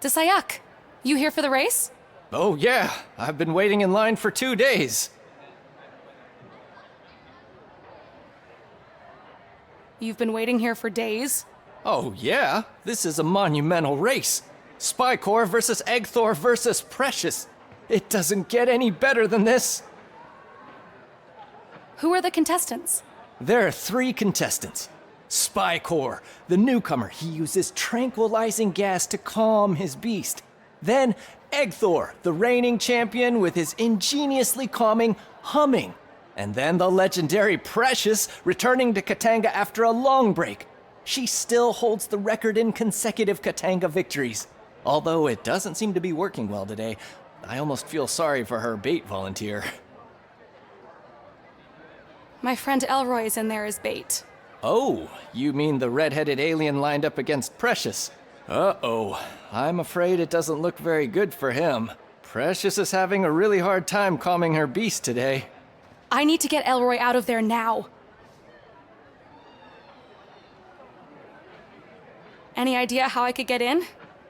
Desayak, you here for the race? Oh yeah, I've been waiting in line for 2 days. You've been waiting here for days? Oh yeah, this is a monumental race. Spy Corps versus Egg Thor versus Precious. It doesn't get any better than this. Who are the contestants? There are 3 contestants. Spy Corps, the newcomer, he uses tranquilizing gas to calm his beast. Then Egg Thor, the reigning champion with his ingeniously calming humming. And then the legendary Precious, returning to Katanga after a long break. She still holds the record in consecutive Katanga victories. Although it doesn't seem to be working well today, I almost feel sorry for her bait volunteer. My friend Elroy is in there as bait. Oh, you mean the red-headed alien lined up against Precious? Uh-oh, I'm afraid it doesn't look very good for him. Precious is having a really hard time calming her beast today. I need to get Elroy out of there now. Any idea how I could get in?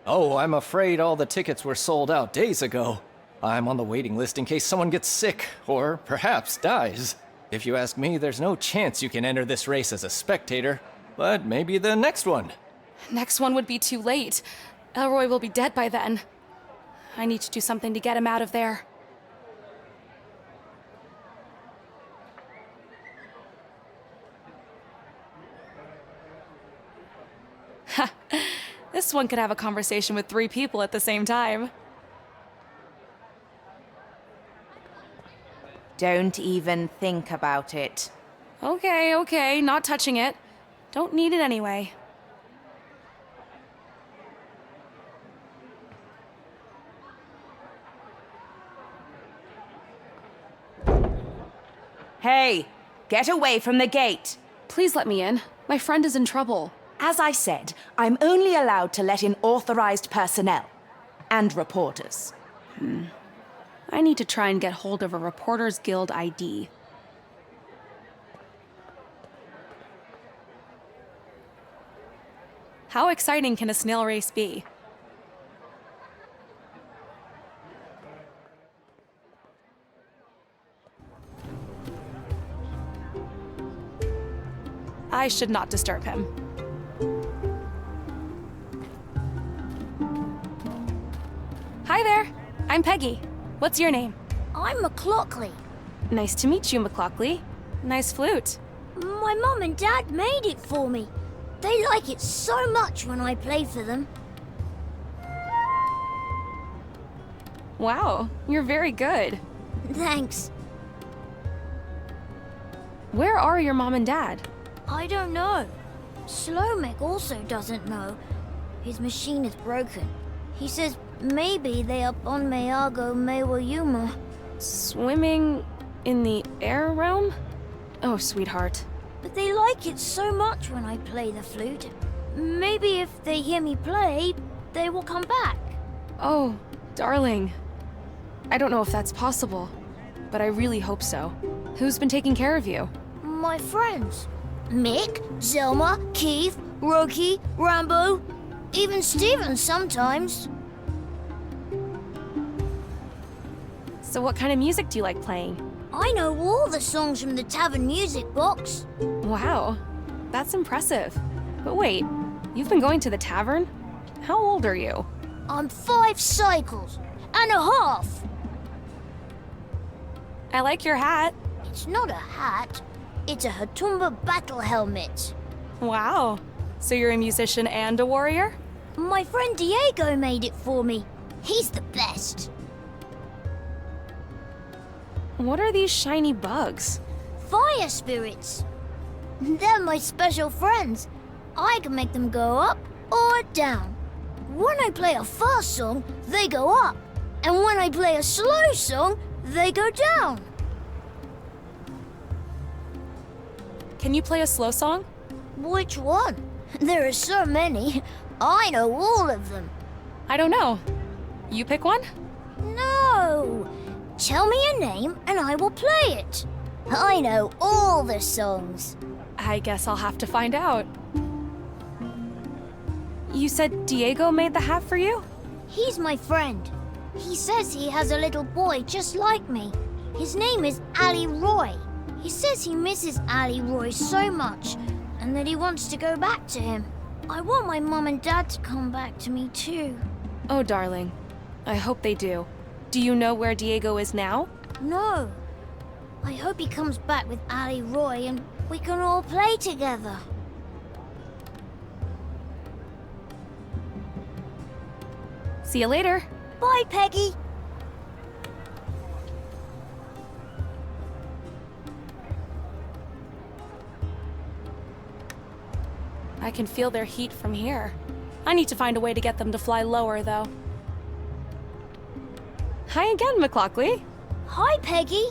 Oh, I'm afraid all the tickets were sold out days ago. I'm on the waiting list in case someone gets sick, or perhaps dies. If you ask me, there's no chance you can enter this race as a spectator. But maybe the next one. Next one would be too late. Elroy will be dead by then. I need to do something to get him out of there. Ha! This one could have a conversation with 3 people at the same time. Don't even think about it. Okay, not touching it. Don't need it anyway. Hey, get away from the gate. Please let me in. My friend is in trouble. As I said, I'm only allowed to let in authorized personnel and reporters. I need to try and get hold of a Reporters Guild ID. How exciting can a snail race be? I should not disturb him. Hi there, I'm Peggie. What's your name? I'm McLaughlin. Nice to meet you, McLaughlin. Nice flute. My mum and dad made it for me. They like it so much when I play for them. Wow, you're very good. Thanks. Where are your mom and dad? I don't know. Slomek also doesn't know. His machine is broken. He says maybe they are on Meago Mewayuma. Swimming in the air realm? Oh, sweetheart. But they like it so much when I play the flute. Maybe if they hear me play, they will come back. Oh, darling. I don't know if that's possible, but I really hope so. Who's been taking care of you? My friends. Mick, Zelma, Keith, Roki, Rambo, even Steven sometimes. So what kind of music do you like playing? I know all the songs from the Tavern Music Box. Wow, that's impressive. But wait, you've been going to the tavern? How old are you? I'm 5 cycles and a half. I like your hat. It's not a hat. It's a Hatumba battle helmet. Wow, so you're a musician and a warrior? My friend Diego made it for me. He's the best. What are these shiny bugs? Fire spirits. They're my special friends. I can make them go up or down. When I play a fast song, they go up. And when I play a slow song, they go down. Can you play a slow song? Which one? There are so many. I know all of them. I don't know. You pick one? No! Tell me a name and I will play it. I know all the songs. I guess I'll have to find out. You said Diego made the hat for you? He's my friend. He says he has a little boy just like me. His name is Elroy. He says he misses Elroy so much and that he wants to go back to him. I want my mum and dad to come back to me too. Oh, darling. I hope they do. Do you know where Diego is now? No. I hope he comes back with Elroy and we can all play together. See you later. Bye, Peggy. I can feel their heat from here. I need to find a way to get them to fly lower, though. Hi again, McLaughlin. Hi, Peggy.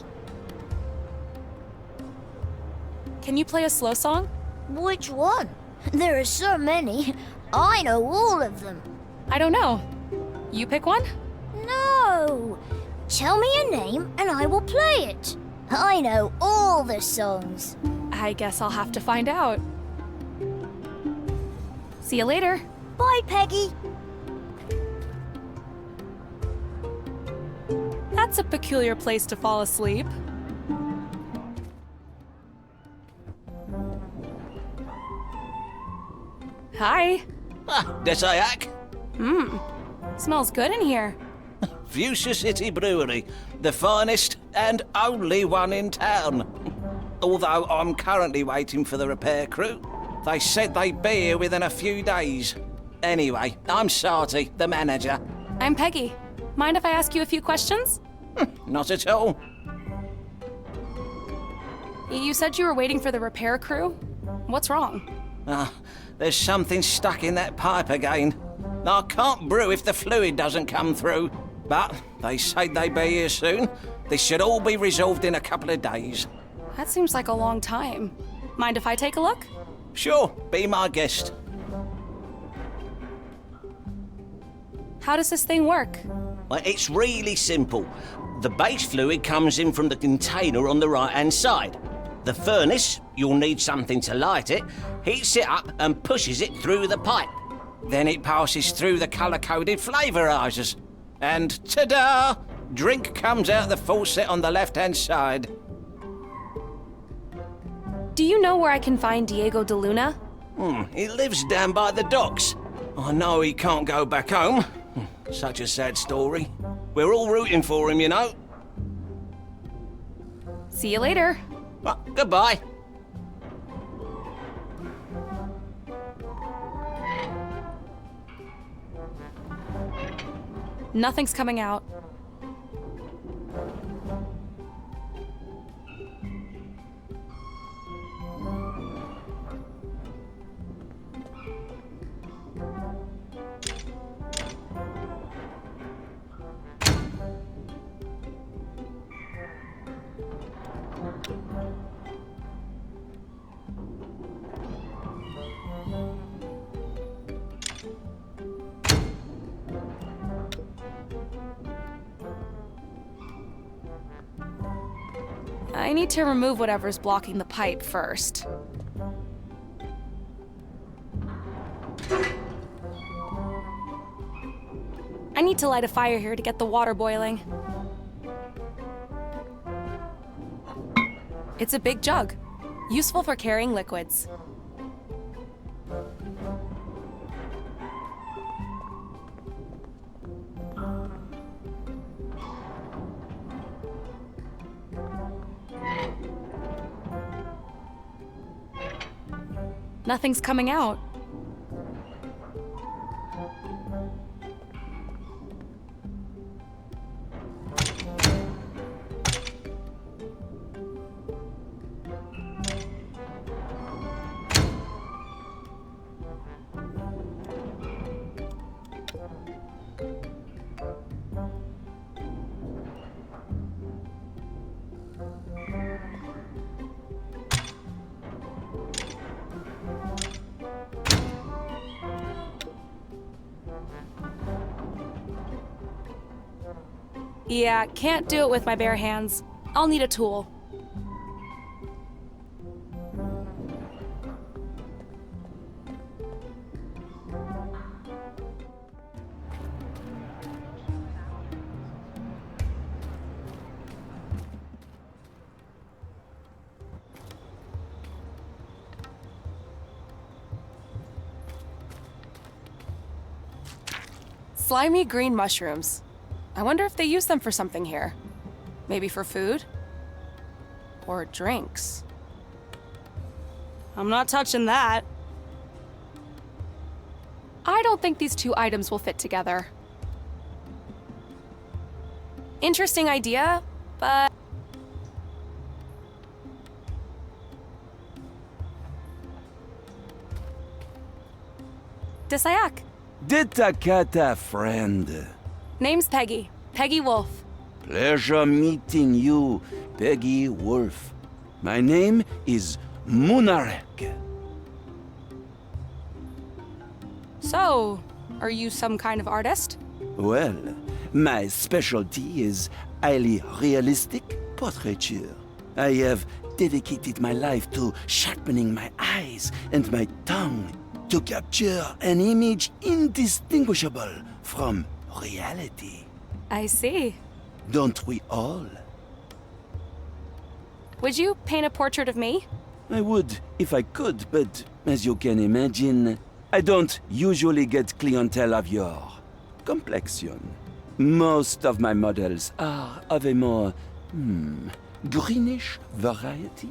Can you play a slow song? Which one? There are so many. I know all of them. I don't know. You pick one? No. Tell me a name and I will play it. I know all the songs. I guess I'll have to find out. See you later. Bye, Peggy. That's a peculiar place to fall asleep. Hi. Ah, Desayak. Smells good in here. Fuchsia City Brewery, the finest and only one in town. Although I'm currently waiting for the repair crew. They said they'd be here within a few days. Anyway, I'm Sarty, the manager. I'm Peggy. Mind if I ask you a few questions? Not at all. You said you were waiting for the repair crew? What's wrong? There's something stuck in that pipe again. I can't brew if the fluid doesn't come through. But they say they'd be here soon. This should all be resolved in a couple of days. That seems like a long time. Mind if I take a look? Sure, be my guest. How does this thing work? Well, it's really simple. The base fluid comes in from the container on the right-hand side. The furnace, you'll need something to light it, heats it up and pushes it through the pipe. Then it passes through the colour-coded flavorisers. And ta-da! Drink comes out the faucet on the left-hand side. Do you know where I can find Diego de Luna? He lives down by the docks. I know he can't go back home. Such a sad story. We're all rooting for him, you know. See you later. Well, goodbye. Nothing's coming out. I need to remove whatever's blocking the pipe first. I need to light a fire here to get the water boiling. It's a big jug, useful for carrying liquids. Nothing's coming out. Yeah, can't do it with my bare hands. I'll need a tool. Slimy green mushrooms. I wonder if they use them for something here. Maybe for food? Or drinks? I'm not touching that. I don't think these two items will fit together. Interesting idea, but... Desayak. Ditakata, friend. Name's Peggie. Peggie Wolf. Pleasure meeting you, Peggie Wolf. My name is Munarek. So, are you some kind of artist? Well, my specialty is highly realistic portraiture. I have dedicated my life to sharpening my eyes and my tongue to capture an image indistinguishable from reality. I see. Don't we all? Would you paint a portrait of me? I would if I could, but as you can imagine, I don't usually get clientele of your complexion. Most of my models are of a more, greenish variety.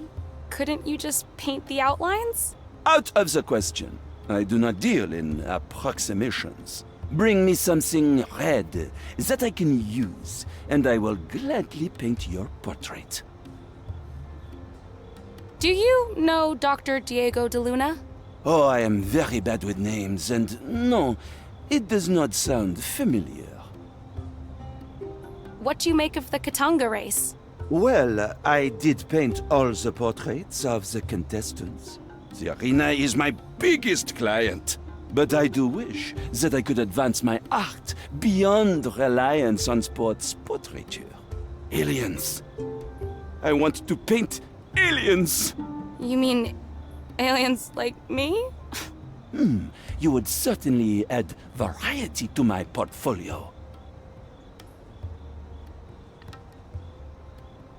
Couldn't you just paint the outlines? Out of the question. I do not deal in approximations. Bring me something red that I can use, and I will gladly paint your portrait. Do you know Dr. Diego de Luna? Oh, I am very bad with names, and no, it does not sound familiar. What do you make of the Katanga race? Well, I did paint all the portraits of the contestants. The arena is my biggest client. But I do wish that I could advance my art beyond reliance on sports portraiture. Aliens. I want to paint aliens. You mean aliens like me? You would certainly add variety to my portfolio.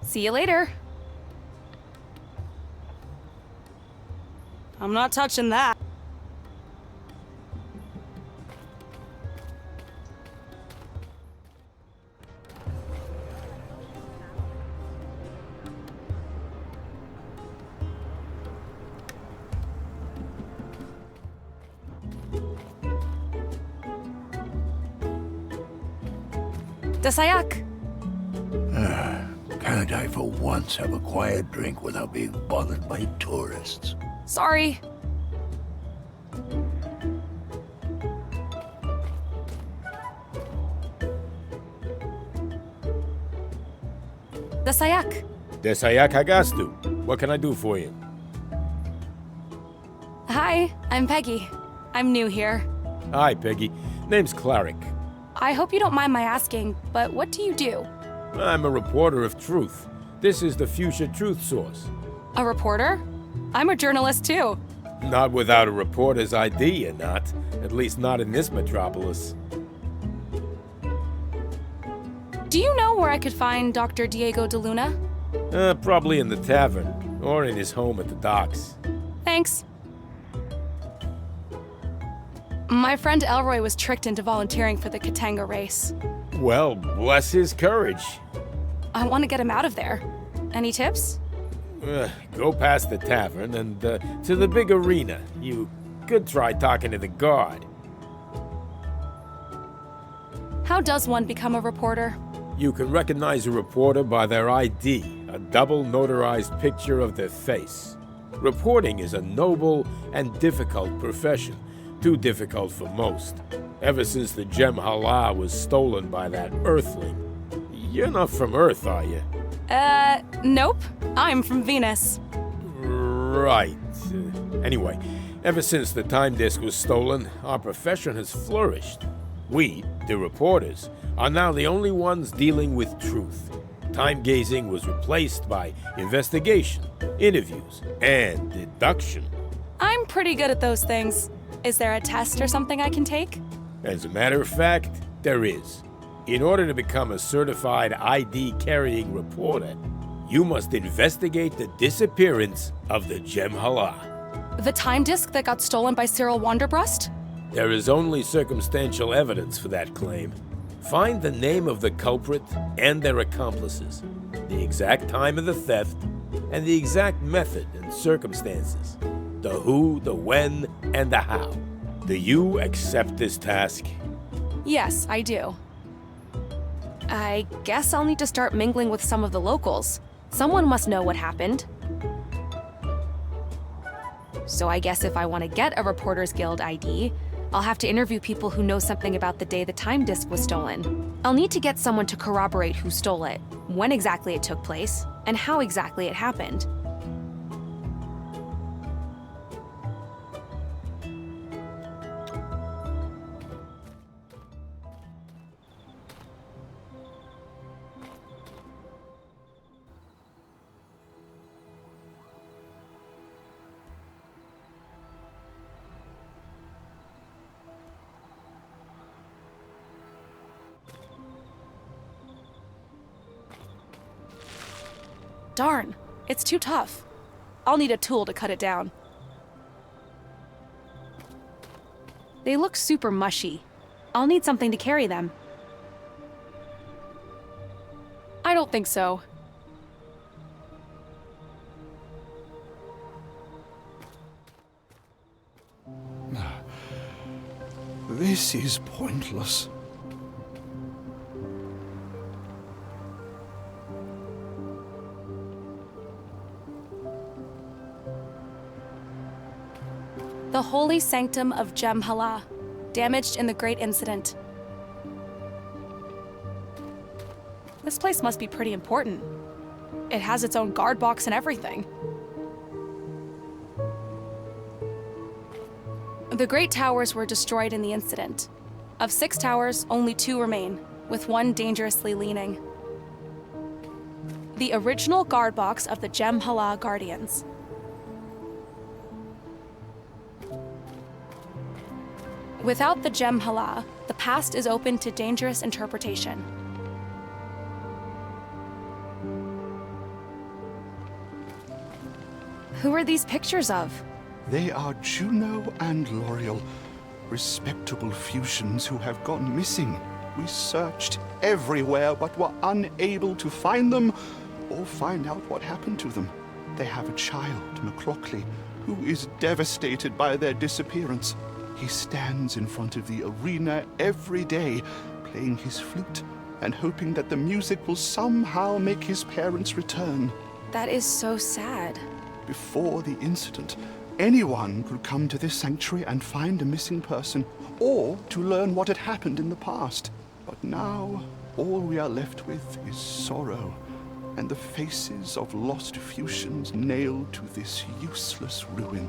See you later. I'm not touching that. Desayak. Can't I for once have a quiet drink without being bothered by tourists? Sorry. Desayak. Desayak Hagastu. What can I do for you? Hi, I'm Peggie. I'm new here. Hi, Peggy. Name's Clarick. I hope you don't mind my asking, but what do you do? I'm a reporter of truth. This is the future truth source. A reporter? I'm a journalist too. Not without a reporter's ID, you're not. At least not in this metropolis. Do you know where I could find Dr. Diego de Luna? Probably in the tavern, or in his home at the docks. Thanks. My friend Elroy was tricked into volunteering for the Katanga race. Well, bless his courage. I want to get him out of there. Any tips? Go past the tavern and to the big arena. You could try talking to the guard. How does one become a reporter? You can recognize a reporter by their ID, a double notarized picture of their face. Reporting is a noble and difficult profession, too difficult for most. Ever since the gem Hala was stolen by that Earthling. You're not from Earth, are you? Nope. I'm from Venus. Right. Anyway, ever since the time disk was stolen, our profession has flourished. We, the reporters, are now the only ones dealing with truth. Time-gazing was replaced by investigation, interviews, and deduction. I'm pretty good at those things. Is there a test or something I can take? As a matter of fact, there is. In order to become a certified ID-carrying reporter, you must investigate the disappearance of the Gem Hala. The time disk that got stolen by Cyril Wanderbrust? There is only circumstantial evidence for that claim. Find the name of the culprit and their accomplices, the exact time of the theft, and the exact method and circumstances. The who, the when, and the how. Do you accept this task? Yes, I do. I guess I'll need to start mingling with some of the locals. Someone must know what happened. So I guess if I want to get a Reporters Guild ID, I'll have to interview people who know something about the day the time disk was stolen. I'll need to get someone to corroborate who stole it, when exactly it took place, and how exactly it happened. Darn, it's too tough. I'll need a tool to cut it down. They look super mushy. I'll need something to carry them. I don't think so. This is pointless. The holy sanctum of Jem'Hala, damaged in the Great Incident. This place must be pretty important. It has its own guard box and everything. The Great Towers were destroyed in the incident. Of 6 towers, only 2 remain, with 1 dangerously leaning. The original guard box of the Jem'Hala Guardians. Without the Jem'Hala, the past is open to dangerous interpretation. Who are these pictures of? They are Juno and L'Oreal, respectable fusions who have gone missing. We searched everywhere but were unable to find them or find out what happened to them. They have a child, McLaughlin, who is devastated by their disappearance. He stands in front of the arena every day, playing his flute and hoping that the music will somehow make his parents return. That is so sad. Before the incident, anyone could come to this sanctuary and find a missing person, or to learn what had happened in the past. But now, all we are left with is sorrow, and the faces of lost fusions nailed to this useless ruin.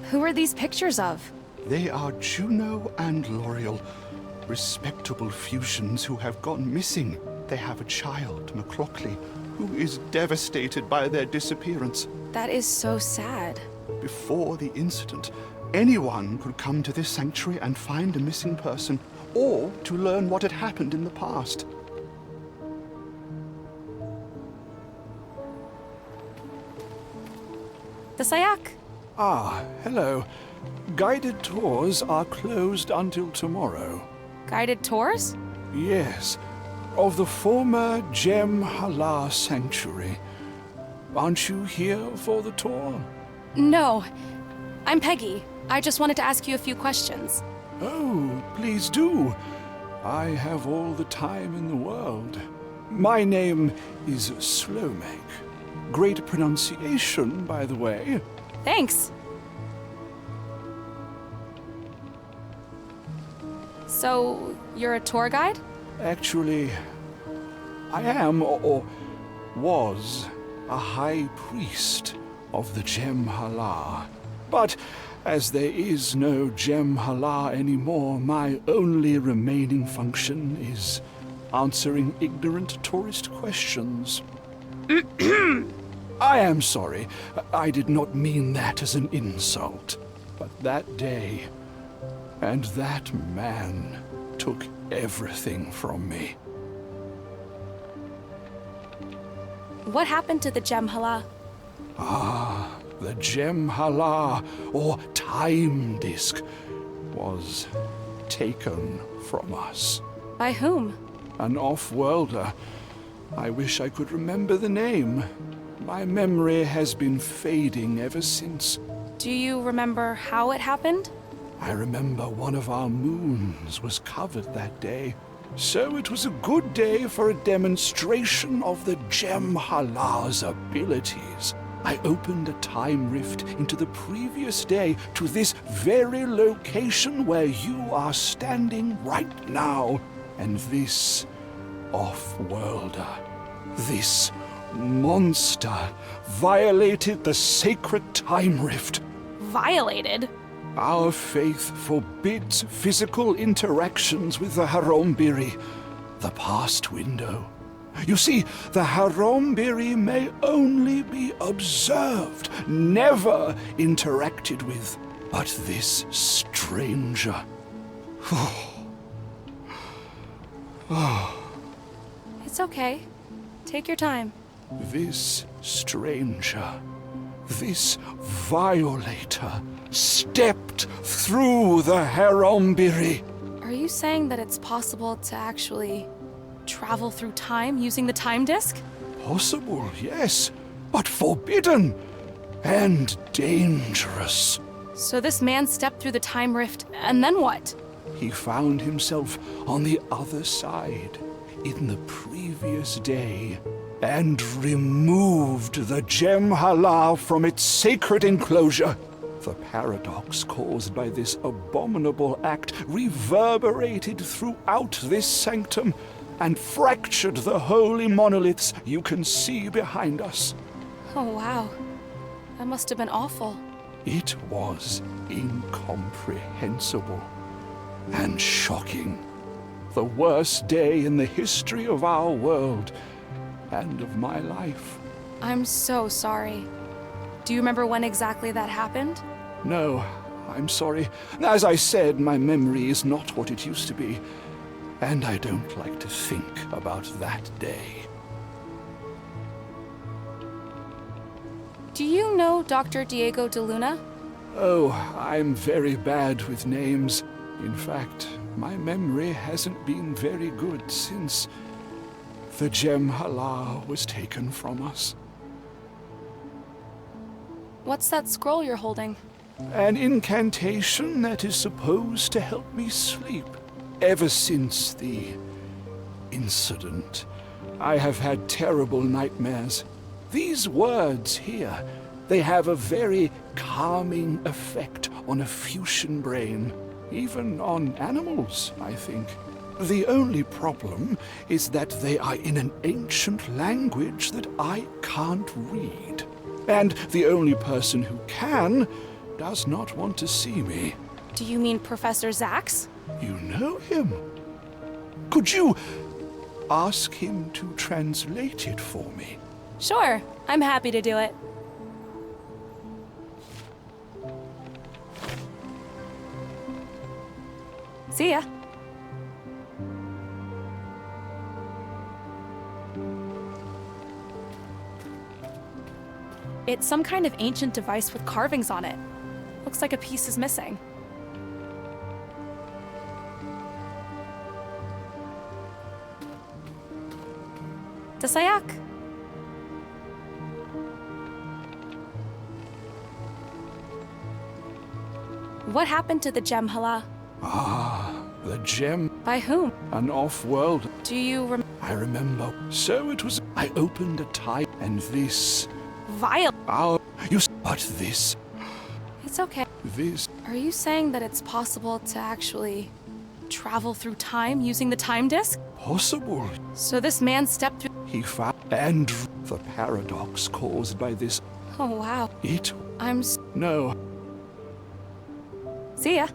Who are these pictures of? They are Juno and L'Oreal, respectable fusions who have gone missing. They have a child, McLaughlin, who is devastated by their disappearance. That is so sad. Before the incident, anyone could come to this sanctuary and find a missing person, or to learn what had happened in the past. The Sayak. Ah, hello. Guided tours are closed until tomorrow. Guided tours? Yes, of the former Jem'Hala Sanctuary. Aren't you here for the tour? No. I'm Peggie. I just wanted to ask you a few questions. Oh, please do. I have all the time in the world. My name is Slomek. Great pronunciation, by the way. Thanks. So, you're a tour guide? Actually, I am, or was, a high priest of the Jem'Hala. But as there is no Jem'Hala anymore, my only remaining function is answering ignorant tourist questions. I am sorry. I did not mean that as an insult. But that day, and that man took everything from me. What happened to the Jem'Hala? The Gem Hala, or time disk, was taken from us. By whom? An off-worlder. I wish I could remember the name. My memory has been fading ever since. Do you remember how it happened? I remember one of our moons was covered that day. So it was a good day for a demonstration of the Gem Hala's abilities. I opened a time rift into the previous day to this very location where you are standing right now. And this off-worlder, this monster, violated the sacred time rift. Violated? Our faith forbids physical interactions with the Harombiri, the past window. You see, the Harombiri may only be observed, never interacted with. But this stranger... It's okay. Take your time. This stranger, this violator, stepped through the Harombiri. Are you saying that it's possible to actually travel through time using the time disk? Possible, yes, but forbidden and dangerous. So this man stepped through the time rift, and then what? He found himself on the other side in the previous day and removed the Gem Hala from its sacred enclosure. The paradox caused by this abominable act reverberated throughout this sanctum and fractured the holy monoliths you can see behind us. Oh, wow. That must have been awful. It was incomprehensible and shocking. The worst day in the history of our world and of my life. I'm so sorry. Do you remember when exactly that happened? No, I'm sorry. As I said, my memory is not what it used to be, and I don't like to think about that day. Do you know Dr. Diego de Luna? Oh, I'm very bad with names. In fact, my memory hasn't been very good since the Gem Hala was taken from us. What's that scroll you're holding? An incantation that is supposed to help me sleep. Ever since the incident, I have had terrible nightmares. These words here, they have a very calming effect on a fusion brain. Even on animals, I think. The only problem is that they are in an ancient language that I can't read. And the only person who can does not want to see me. Do you mean Professor Zax? You know him. Could you ask him to translate it for me? Sure, I'm happy to do it. See ya. It's some kind of ancient device with carvings on it. Looks like a piece is missing. Tasayak. What happened to the Gem Hala? The gem. By whom? An off-world. Do you I remember. So it was. I opened a tie, and this. Vile. But this. It's okay. This. Are you saying that it's possible to actually travel through time using the time disk? Possible. So this man stepped through. He found. And the paradox caused by this. Oh, wow. No. See ya.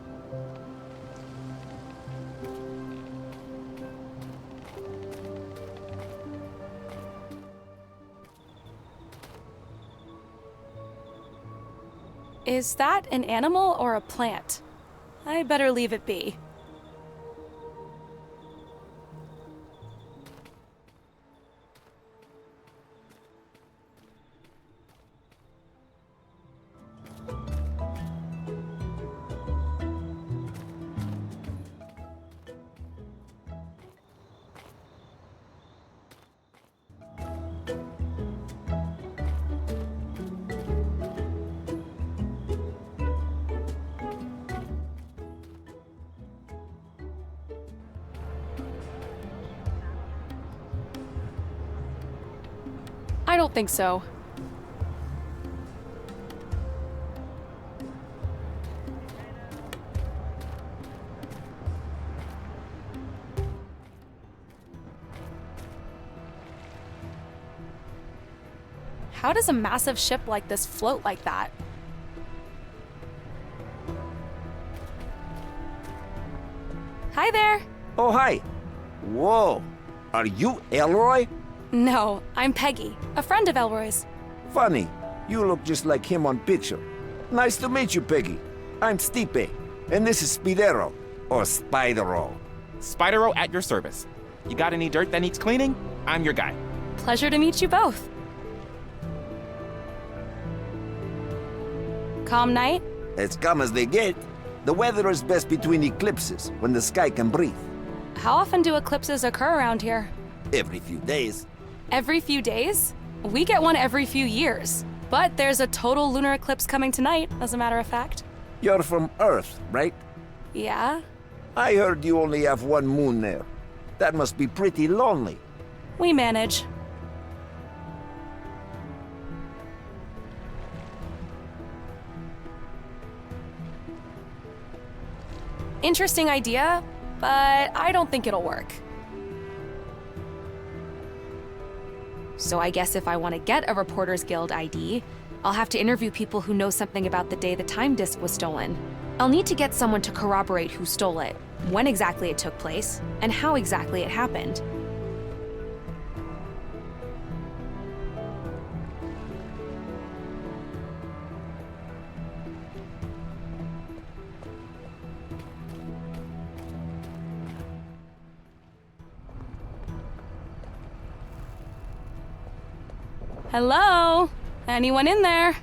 Is that an animal or a plant? I better leave it be. don't think so. How does a massive ship like this float like that? Hi there! Oh, hi. Whoa. Are you Elroy? No, I'm Peggie, a friend of Elroy's. Funny. You look just like him on picture. Nice to meet you, Peggie. I'm Stipe, and this is Spidero, or Spidero. Spidero at your service. You got any dirt that needs cleaning? I'm your guy. Pleasure to meet you both. Calm night? As calm as they get. The weather is best between eclipses, when the sky can breathe. How often do eclipses occur around here? Every few days. Every few days? We get one every few years. But there's a total lunar eclipse coming tonight, as a matter of fact. You're from Earth, right? Yeah? I heard you only have one moon there. That must be pretty lonely. We manage. Interesting idea, but I don't think it'll work. So I guess if I want to get a Reporters Guild ID, I'll have to interview people who know something about the day the time disk was stolen. I'll need to get someone to corroborate who stole it, when exactly it took place, and how exactly it happened. Hello? Anyone in there?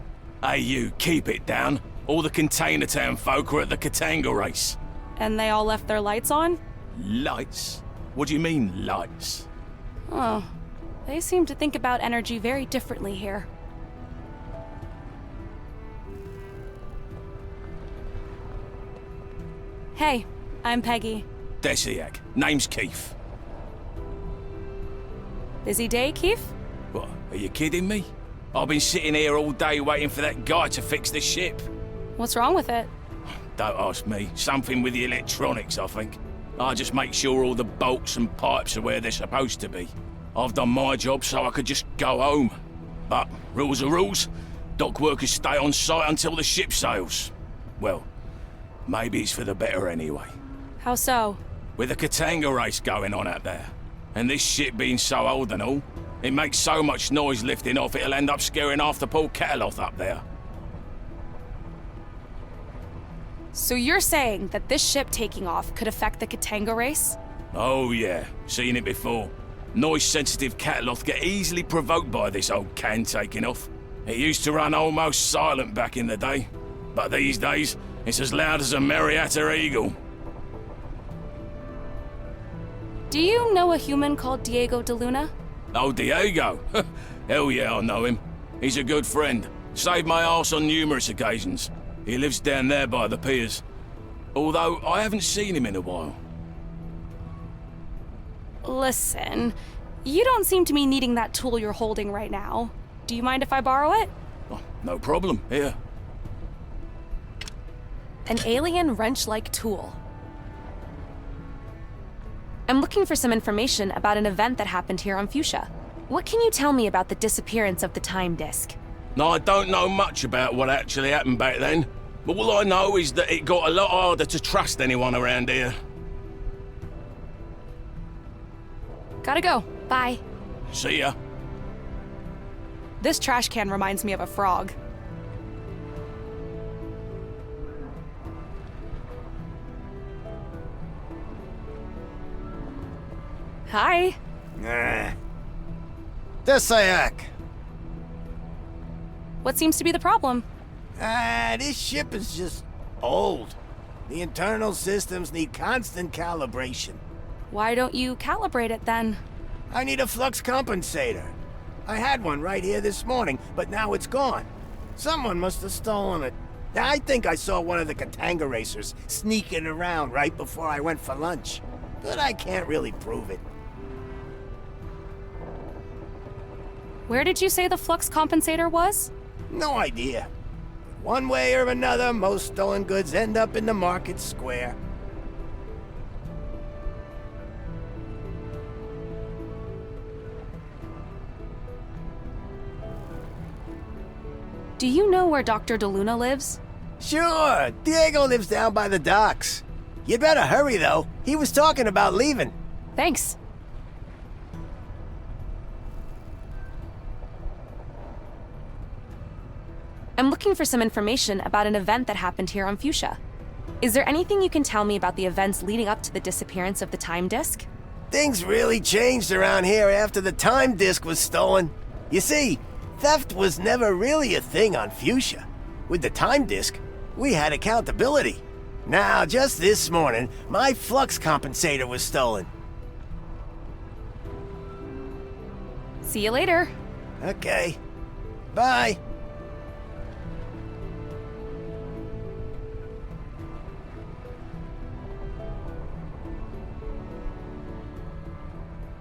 Hey, you, keep it down. All the Container Town folk are at the Katanga race. And they all left their lights on? Lights? What do you mean, lights? Oh, they seem to think about energy very differently here. Hey, I'm Peggie. Desiak. Name's Keith. Busy day, Keith? What, are you kidding me? I've been sitting here all day waiting for that guy to fix the ship. What's wrong with it? Don't ask me. Something with the electronics, I think. I just make sure all the bolts and pipes are where they're supposed to be. I've done my job so I could just go home. But rules are rules. Dock workers stay on site until the ship sails. Well, maybe it's for the better anyway. How so? With the Katanga race going on out there, and this ship being so old and all, it makes so much noise lifting off it'll end up scaring half the Port Cataloth up there. So you're saying that this ship taking off could affect the Katanga race? Oh yeah, seen it before. Noise-sensitive Cataloth get easily provoked by this old can taking off. It used to run almost silent back in the day, but these days, it's as loud as a Marietta eagle. Do you know a human called Diego de Luna? Oh, Diego? Hell yeah, I know him. He's a good friend. Saved my arse on numerous occasions. He lives down there by the piers. Although, I haven't seen him in a while. Listen, you don't seem to be needing that tool you're holding right now. Do you mind if I borrow it? Oh, no problem. Here. An alien wrench-like tool. I'm looking for some information about an event that happened here on Fuchsia. What can you tell me about the disappearance of the time disk? Now, I don't know much about what actually happened back then, but all I know is that it got a lot harder to trust anyone around here. Gotta go. Bye. See ya. This trash can reminds me of a frog. Hi. Desayak. What seems to be the problem? This ship is just old. The internal systems need constant calibration. Why don't you calibrate it then? I need a flux compensator. I had one right here this morning, but now it's gone. Someone must have stolen it. I think I saw one of the Katanga racers sneaking around right before I went for lunch. But I can't really prove it. Where did you say the flux compensator was? No idea. One way or another, most stolen goods end up in the market square. Do you know where Dr. DeLuna lives? Sure, Diego lives down by the docks. You'd better hurry, though. He was talking about leaving. Thanks. I'm looking for some information about an event that happened here on Fuchsia. Is there anything you can tell me about the events leading up to the disappearance of the time disk? Things really changed around here after the time disk was stolen. You see, theft was never really a thing on Fuchsia. With the time disk, we had accountability. Now, just this morning, my flux compensator was stolen. See you later. Okay. Bye.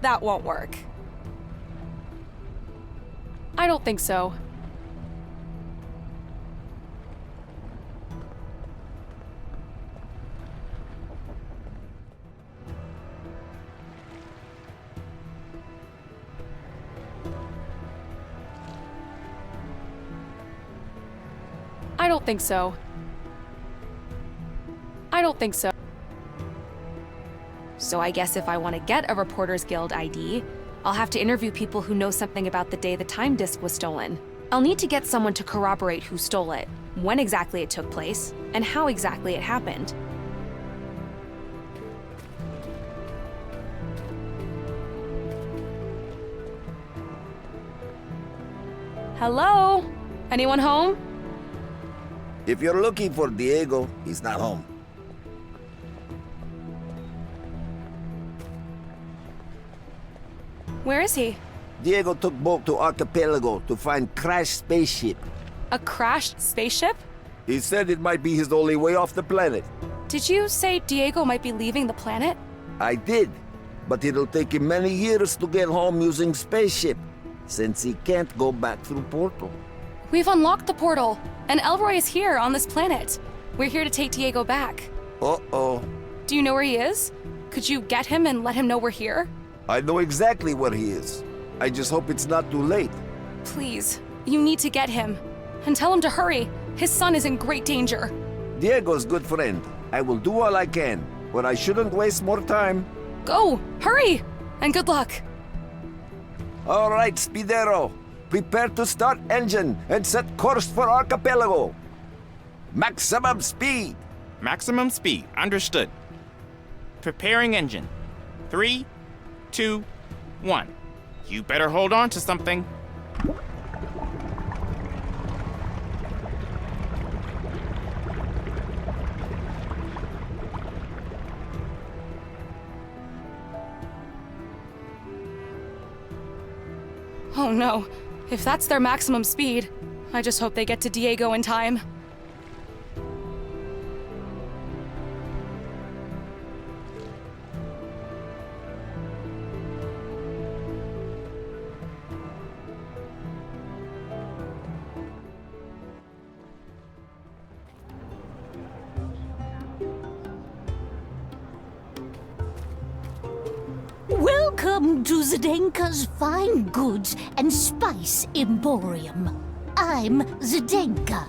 That won't work. I don't think so. I don't think so. I don't think so. So I guess if I want to get a Reporters Guild ID, I'll have to interview people who know something about the day the time disk was stolen. I'll need to get someone to corroborate who stole it, when exactly it took place, and how exactly it happened. Hello? Anyone home? If you're looking for Diego, he's not home. Where is he? Diego took boat to Archipelago to find crashed spaceship. A crashed spaceship? He said it might be his only way off the planet. Did you say Diego might be leaving the planet? I did, but it'll take him many years to get home using spaceship, since he can't go back through portal. We've unlocked the portal, and Elroy is here on this planet. We're here to take Diego back. Uh-oh. Do you know where he is? Could you get him and let him know we're here? I know exactly where he is. I just hope it's not too late. Please, you need to get him. And tell him to hurry. His son is in great danger. Diego's good friend. I will do all I can, but I shouldn't waste more time. Go! Hurry! And good luck. All right, Speedero. Prepare to start engine and set course for Archipelago. Maximum speed. Maximum speed, understood. Preparing engine. 3, 2, 1. You better hold on to something. Oh no. If that's their maximum speed, I just hope they get to Diego in time. Welcome to Zdenka's Fine Goods and Spice Emporium. I'm Zdenka.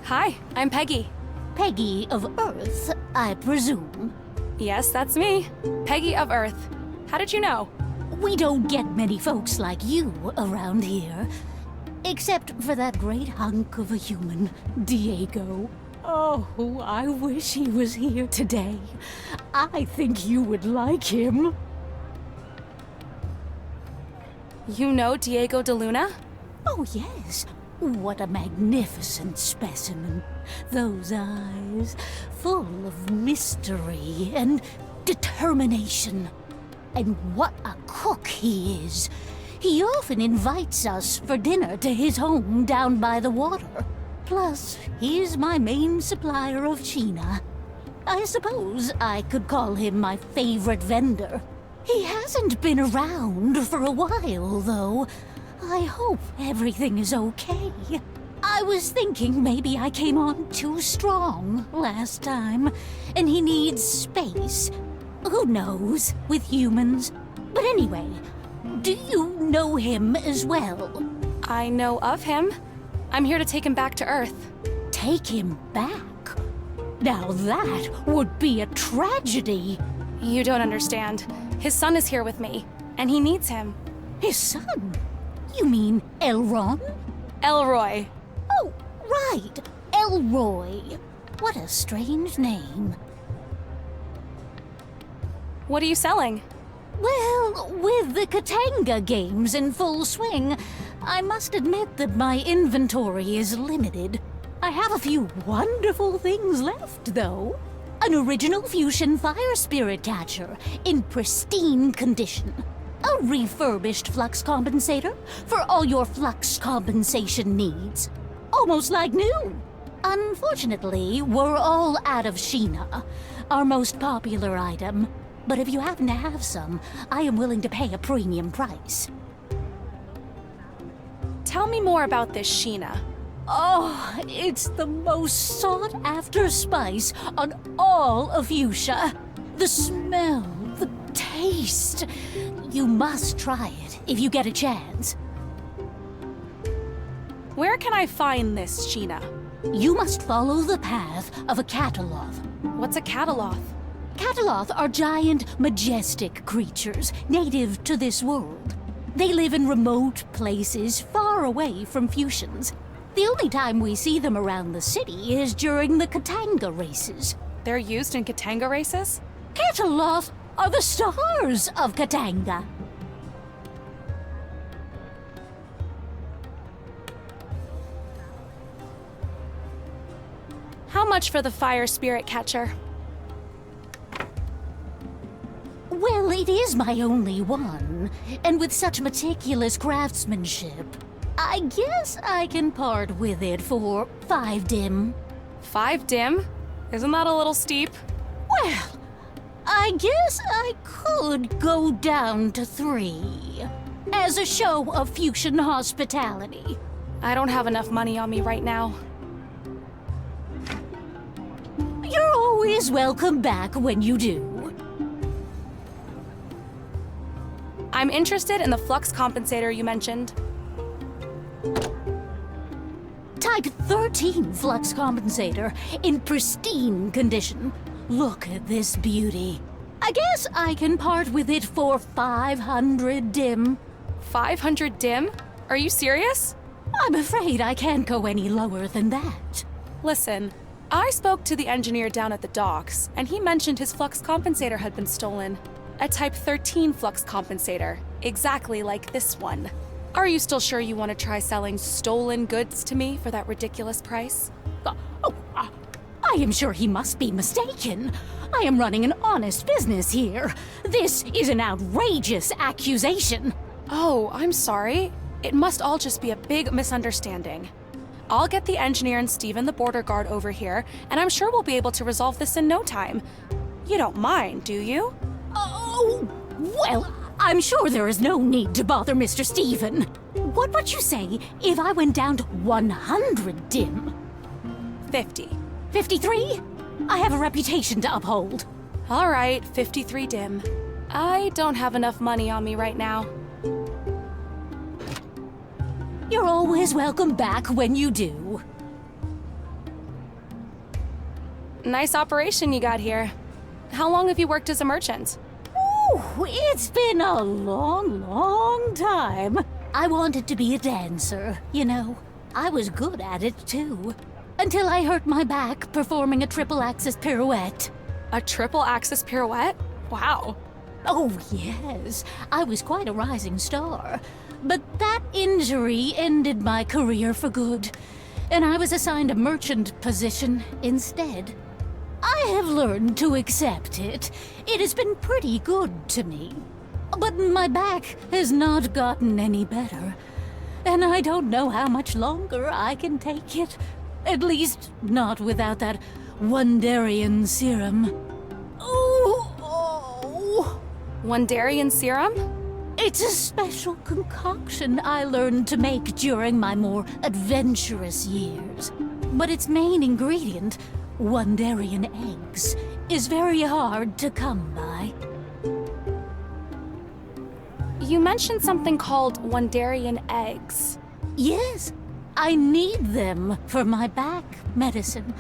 Hi, I'm Peggie. Peggie of Earth, I presume. Yes, that's me. Peggie of Earth. How did you know? We don't get many folks like you around here. Except for that great hunk of a human, Diego. Oh, I wish he was here today. I think you would like him. You know Diego DeLuna? Oh, yes. What a magnificent specimen. Those eyes, full of mystery and determination. And what a cook he is. He often invites us for dinner to his home down by the water. Plus, he's my main supplier of China. I suppose I could call him my favorite vendor. He hasn't been around for a while, though. I hope everything is okay. I was thinking maybe I came on too strong last time, and he needs space. Who knows, with humans? But anyway, do you know him as well? I know of him. I'm here to take him back to Earth. Take him back? Now that would be a tragedy. You don't understand. His son is here with me, and he needs him. His son? You mean Elron? Elroy. Oh, right. Elroy. What a strange name. What are you selling? Well, with the Katanga games in full swing, I must admit that my inventory is limited. I have a few wonderful things left, though. An original fusion fire spirit catcher in pristine condition. A refurbished flux compensator for all your flux compensation needs. Almost like new. Unfortunately, we're all out of Sheena, our most popular item. But if you happen to have some, I am willing to pay a premium price. Tell me more about this Sheena. Oh, it's the most sought-after spice on all of Fuchsia. The smell, the taste. You must try it if you get a chance. Where can I find this Sheena? You must follow the path of a cataloth. What's a cataloth? Cataloth are giant, majestic creatures native to this world. They live in remote places far away from Fuchsians. The only time we see them around the city is during the Katanga races. They're used in Katanga races? Cataloth are the stars of Katanga. How much for the fire spirit catcher? Well, it is my only one, and with such meticulous craftsmanship, I guess I can part with it for 5 dim. 5 dim? Isn't that a little steep? Well, I guess I could go down to 3, as a show of Fuchsian hospitality. I don't have enough money on me right now. You're always welcome back when you do. I'm interested in the flux compensator you mentioned. Type 13 flux compensator in pristine condition. Look at this beauty. I guess I can part with it for 500 dim. 500 dim? Are you serious? I'm afraid I can't go any lower than that. Listen, I spoke to the engineer down at the docks, and he mentioned his flux compensator had been stolen. A Type 13 flux compensator, exactly like this one. Are you still sure you want to try selling stolen goods to me for that ridiculous price? I am sure he must be mistaken. I am running an honest business here. This is an outrageous accusation. Oh, I'm sorry. It must all just be a big misunderstanding. I'll get the engineer and Steven, the border guard, over here, and I'm sure we'll be able to resolve this in no time. You don't mind, do you? Oh, well, I'm sure there is no need to bother Mr. Steven. What would you say if I went down to 100 dim? 50. 53? I have a reputation to uphold. All right, 53 dim. I don't have enough money on me right now. You're always welcome back when you do. Nice operation you got here. How long have you worked as a merchant? Ooh, it's been a long time. I wanted to be a dancer, you know. I was good at it, too. Until I hurt my back performing a triple-axis pirouette. A triple-axis pirouette? Wow. Oh, yes. I was quite a rising star. But that injury ended my career for good, and I was assigned a merchant position instead. I have learned to accept it. It has been pretty good to me. But my back has not gotten any better, and I don't know how much longer I can take it. At least, not without that Wondarian serum. Oh! Wondarian serum? It's a special concoction I learned to make during my more adventurous years. But its main ingredient, Wonderian eggs, is very hard to come by. You mentioned something called Wonderian eggs. Yes, I need them for my back medicine.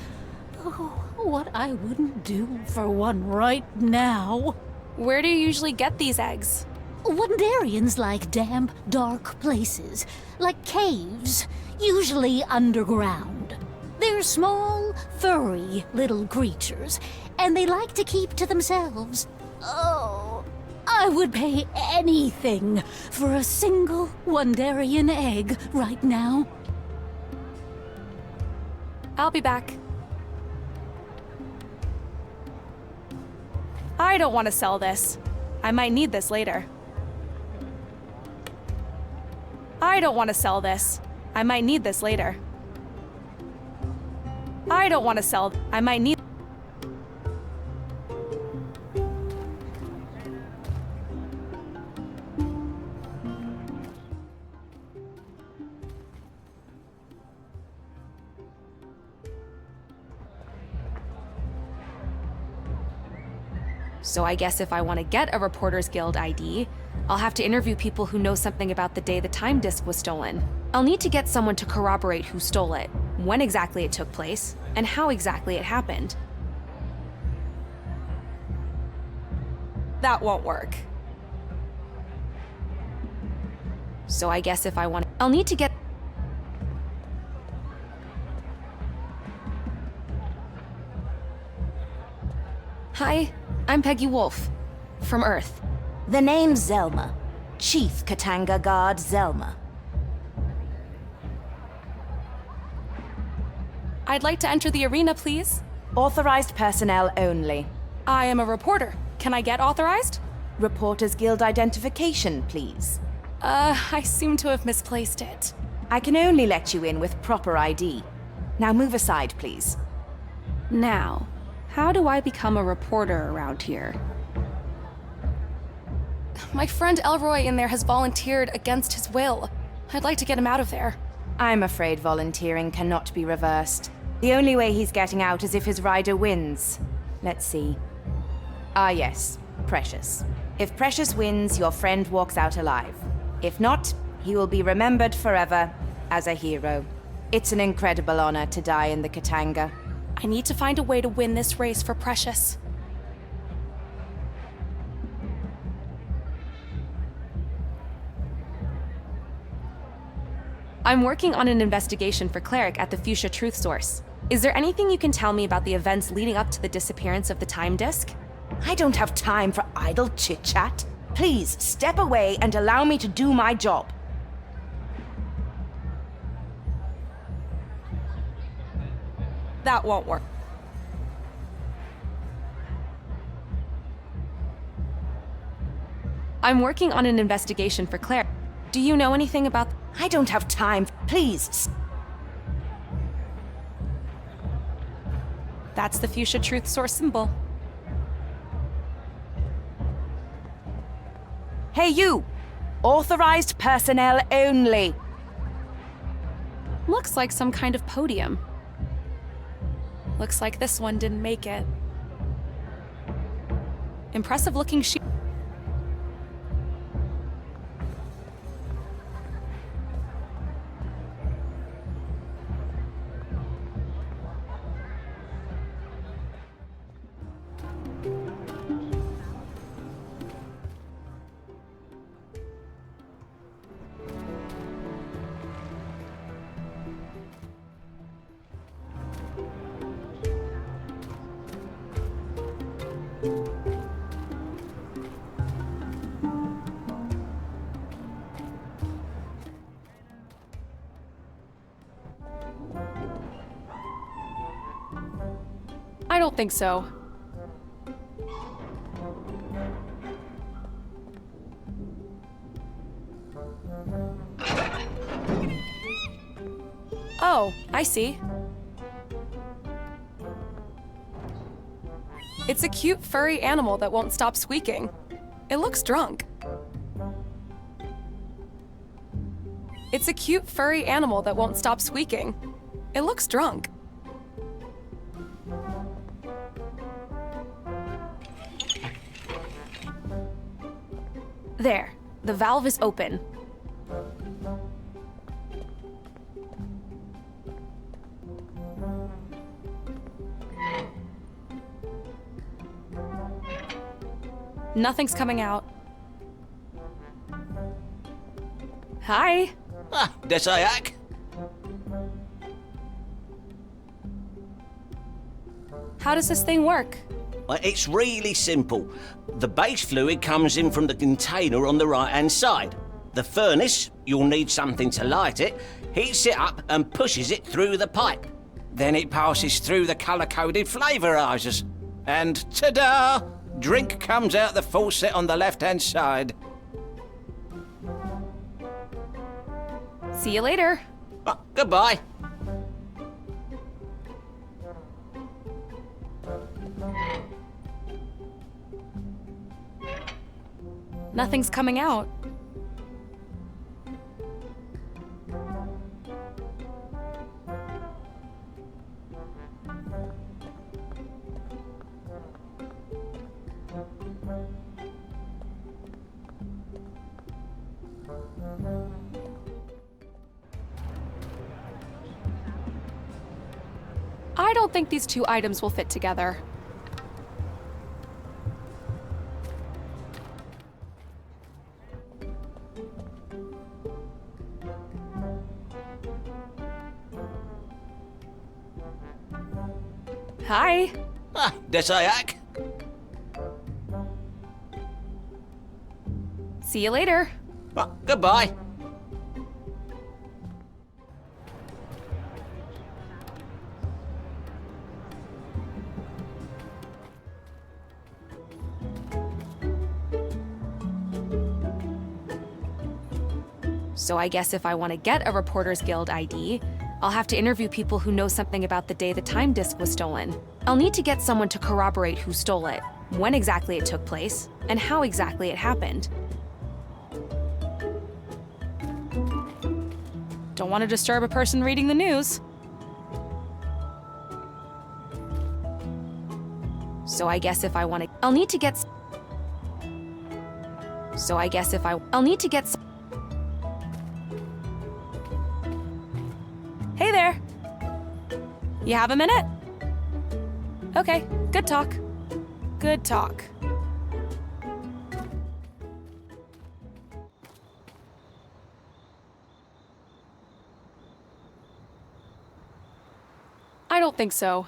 Oh, what I wouldn't do for one right now. Where do you usually get these eggs? Wonderians like damp, dark places, like caves, usually underground. They're small, furry little creatures, and they like to keep to themselves. Oh, I would pay anything for a single Wonderian egg right now. I'll be back. I don't want to sell this. I might need this later. I don't want to sell this. I might need this later. I don't want to sell. I might need. So I guess if I want to get a Reporters Guild ID, I'll have to interview people who know something about the day the time disk was stolen. I'll need to get someone to corroborate who stole it, when exactly it took place, and how exactly it happened. That won't work. So I guess if I want, I'll need to get. Hi, I'm Peggie Wolf, from Earth. The name's Zelma. Chief Katanga Guard Zelma. I'd like to enter the arena, please. Authorized personnel only. I am a reporter. Can I get authorized? Reporters Guild identification, please. I seem to have misplaced it. I can only let you in with proper ID. Now move aside, please. Now, how do I become a reporter around here? My friend Elroy in there has volunteered against his will. I'd like to get him out of there. I'm afraid volunteering cannot be reversed. The only way he's getting out is if his rider wins. Let's see. Ah yes, Precious. If Precious wins, your friend walks out alive. If not, he will be remembered forever as a hero. It's an incredible honor to die in the Katanga. I need to find a way to win this race for Precious. I'm working on an investigation for Cleric at the Fuchsia Truth Source. Is there anything you can tell me about the events leading up to the disappearance of the time disk? I don't have time for idle chit-chat. Please, step away and allow me to do my job. That won't work. I'm working on an investigation for Cleric. Do you know anything about... I don't have time. Please. That's the Fuchsia Truth Source symbol. Hey you! Authorized personnel only. Looks like some kind of podium. Looks like this one didn't make it. Impressive looking sheet. I don't think so. Oh, I see. It's a cute furry animal that won't stop squeaking. It looks drunk. It's a cute, furry animal that won't stop squeaking. It looks drunk. There, the valve is open. Nothing's coming out. Hi. Ah, Desayak. How does this thing work? It's really simple. The base fluid comes in from the container on the right-hand side. The furnace, you'll need something to light it, heats it up and pushes it through the pipe. Then it passes through the colour-coded flavorizers. And ta-da! Drink comes out the faucet on the left-hand side. See you later. Goodbye. Nothing's coming out. I don't think these two items will fit together. Hi. Ah, Desayak. See you later. Goodbye. So I guess if I want to get a Reporters Guild ID, I'll have to interview people who know something about the day the time disk was stolen. I'll need to get someone to corroborate who stole it, when exactly it took place, and how exactly it happened. Don't want to disturb a person reading the news. So I guess if I want to, I'll need to get. So I guess if I'll need to get. Hey there. You have a minute? Okay, good talk. Good talk. I don't think so.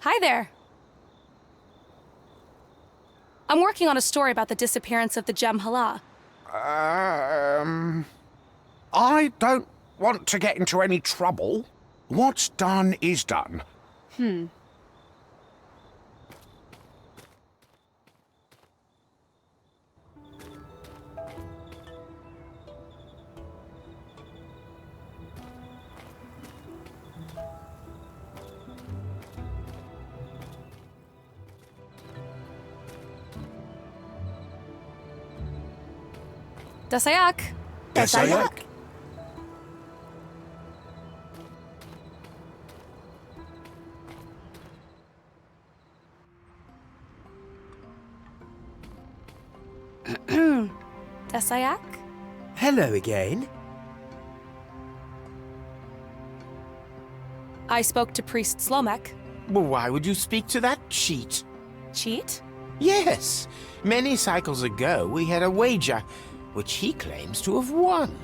Hi there. I'm working on a story about the disappearance of the gem Hala. I don't want to get into any trouble. What's done is done. Desayak. Desayak. Desayak? Hello again. I spoke to Priest Slomek. Well, why would you speak to that cheat? Cheat? Yes. Many cycles ago, we had a wager, which he claims to have won.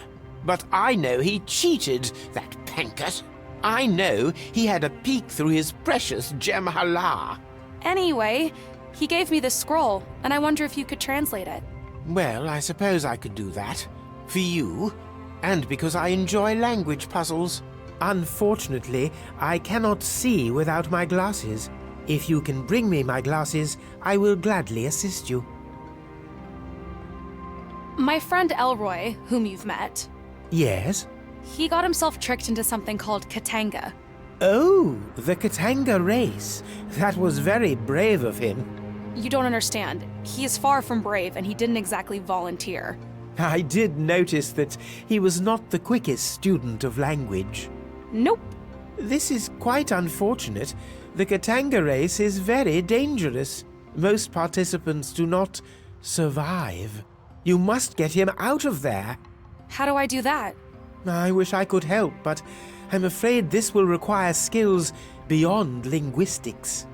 But I know he cheated, that pankert. I know he had a peek through his precious gem Hala. Anyway, he gave me this scroll, and I wonder if you could translate it. Well, I suppose I could do that. For you, and because I enjoy language puzzles. Unfortunately, I cannot see without my glasses. If you can bring me my glasses, I will gladly assist you. My friend Elroy, whom you've met, Yes? He got himself tricked into something called Katanga. Oh, the Katanga race. That was very brave of him. You don't understand. He is far from brave, and he didn't exactly volunteer. I did notice that he was not the quickest student of language. Nope. This is quite unfortunate. The Katanga race is very dangerous. Most participants do not survive. You must get him out of there. How do I do that? I wish I could help, but I'm afraid this will require skills beyond linguistics.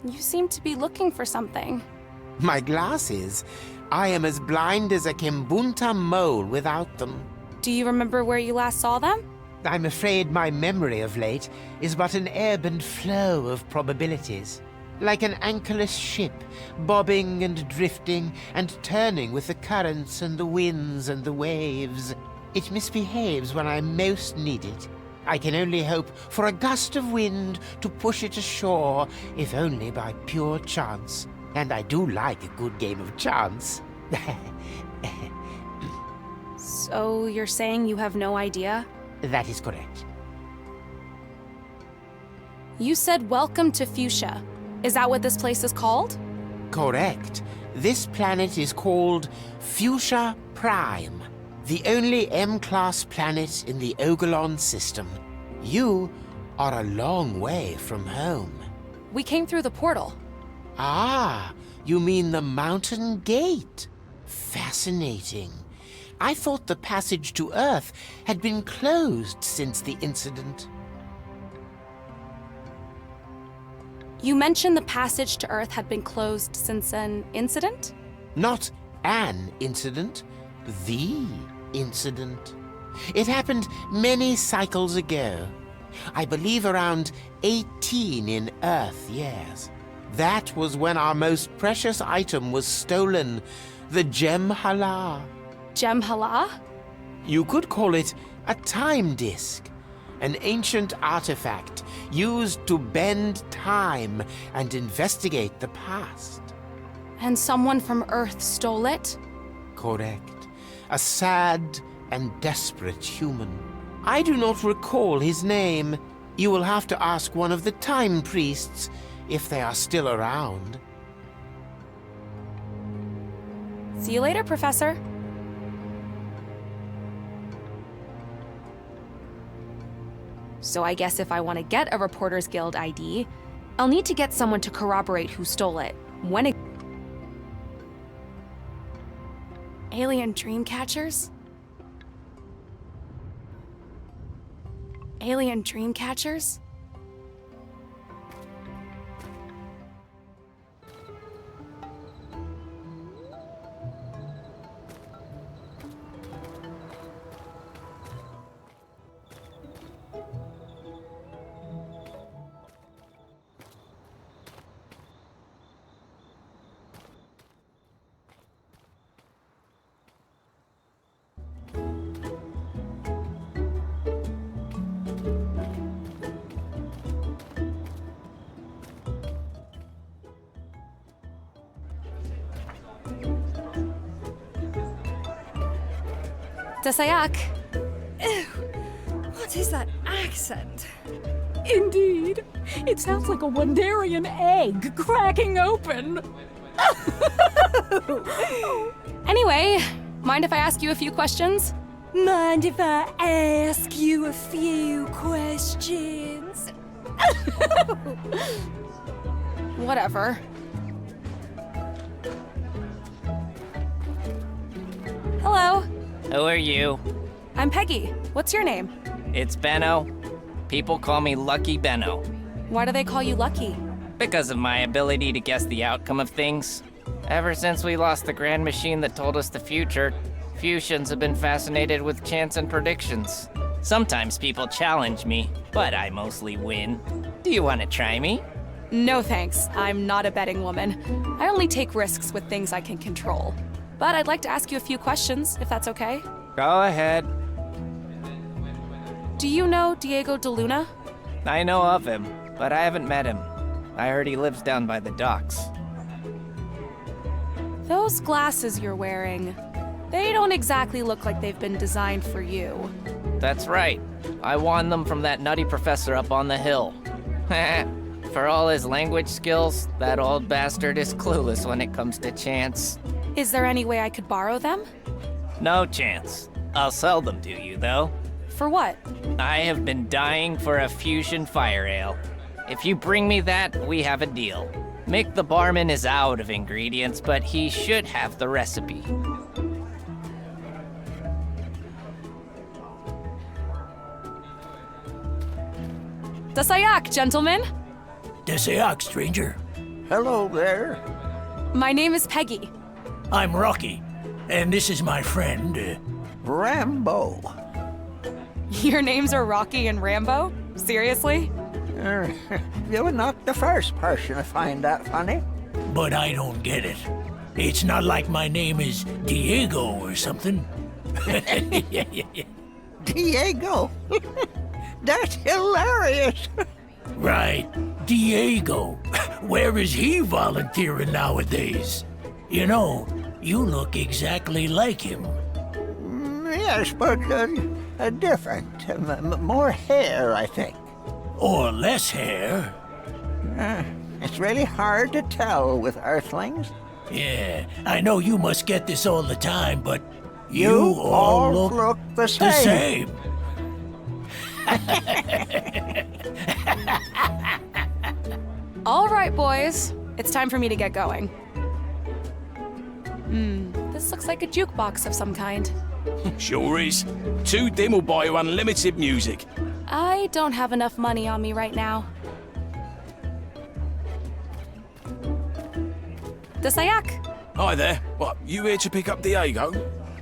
You seem to be looking for something. My glasses? I am as blind as a Kimbunta mole without them. Do you remember where you last saw them? I'm afraid my memory of late is but an ebb and flow of probabilities. Like an anchorless ship, bobbing and drifting and turning with the currents and the winds and the waves. It misbehaves when I most need it. I can only hope for a gust of wind to push it ashore, if only by pure chance. And I do like a good game of chance. So you're saying you have no idea? That is correct. You said welcome to Fuchsia. Is that what this place is called? Correct. This planet is called Fuchsia Prime, the only M-class planet in the Ogolon system. You are a long way from home. We came through the portal. Ah, you mean the mountain gate. Fascinating. I thought the passage to Earth had been closed since the incident. You mentioned the passage to Earth had been closed since an incident? Not an incident, the incident. It happened many cycles ago. I believe around 18 in Earth years. That was when our most precious item was stolen, the Gem Hala. Gem Hala? You could call it a time disk. An ancient artifact used to bend time and investigate the past. And someone from Earth stole it? Correct. A sad and desperate human. I do not recall his name. You will have to ask one of the time priests, if they are still around. See you later, Professor. So I guess if I want to get a Reporters Guild ID, I'll need to get someone to corroborate who stole it, when it... Alien dream catchers? Alien dream catchers? Desayak. Ew, what is that accent? Indeed. It sounds like a Wandarian egg cracking open. Anyway, mind if I ask you a few questions? Mind if I ask you a few questions? Whatever. Hello. Who are you? I'm Peggie. What's your name? It's Benno. People call me Lucky Benno. Why do they call you Lucky? Because of my ability to guess the outcome of things. Ever since we lost the grand machine that told us the future, Fuchsians have been fascinated with chance and predictions. Sometimes people challenge me, but I mostly win. Do you want to try me? No thanks. I'm not a betting woman. I only take risks with things I can control. But I'd like to ask you a few questions, if that's okay. Go ahead. Do you know Diego de Luna? I know of him, but I haven't met him. I heard he lives down by the docks. Those glasses you're wearing, they don't exactly look like they've been designed for you. That's right. I won them from that nutty professor up on the hill. For all his language skills, that old bastard is clueless when it comes to chance. Is there any way I could borrow them? No chance. I'll sell them to you, though. For what? I have been dying for a fusion fire ale. If you bring me that, we have a deal. Mick the barman is out of ingredients, but he should have the recipe. Dasayak, gentlemen! Desayak, stranger. Hello there. My name is Peggie. I'm Rocky, and this is my friend, Rambo. Your names are Rocky and Rambo? Seriously? You're not the first person to find that funny. But I don't get it. It's not like my name is Diego or something. Diego? That's hilarious. Right. Diego. Where is he volunteering nowadays? You know, you look exactly like him. Yes, but different. More hair, I think. Or less hair. It's really hard to tell with Earthlings. Yeah, I know you must get this all the time, but you all look the same. All right, boys. It's time for me to get going. This looks like a jukebox of some kind. Sure is. 2 dim will buy you unlimited music. I don't have enough money on me right now. Dasayak! Hi there. What, you here to pick up Diego?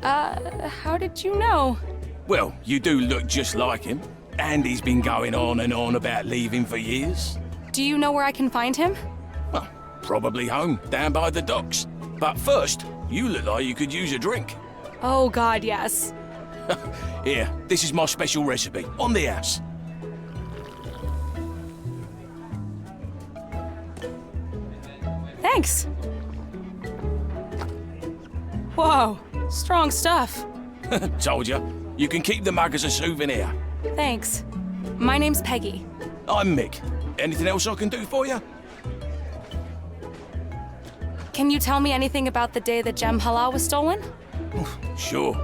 How did you know? Well, you do look just like him. And he's been going on and on about leaving for years. Do you know where I can find him? Well, probably home, down by the docks. But first, you look like you could use a drink. Oh God, yes. Here, this is my special recipe, on the house. Thanks. Whoa, strong stuff. Told ya. You can keep the mug as a souvenir. Thanks. My name's Peggie. I'm Mick. Anything else I can do for you? Can you tell me anything about the day that Gem Hala was stolen? Sure.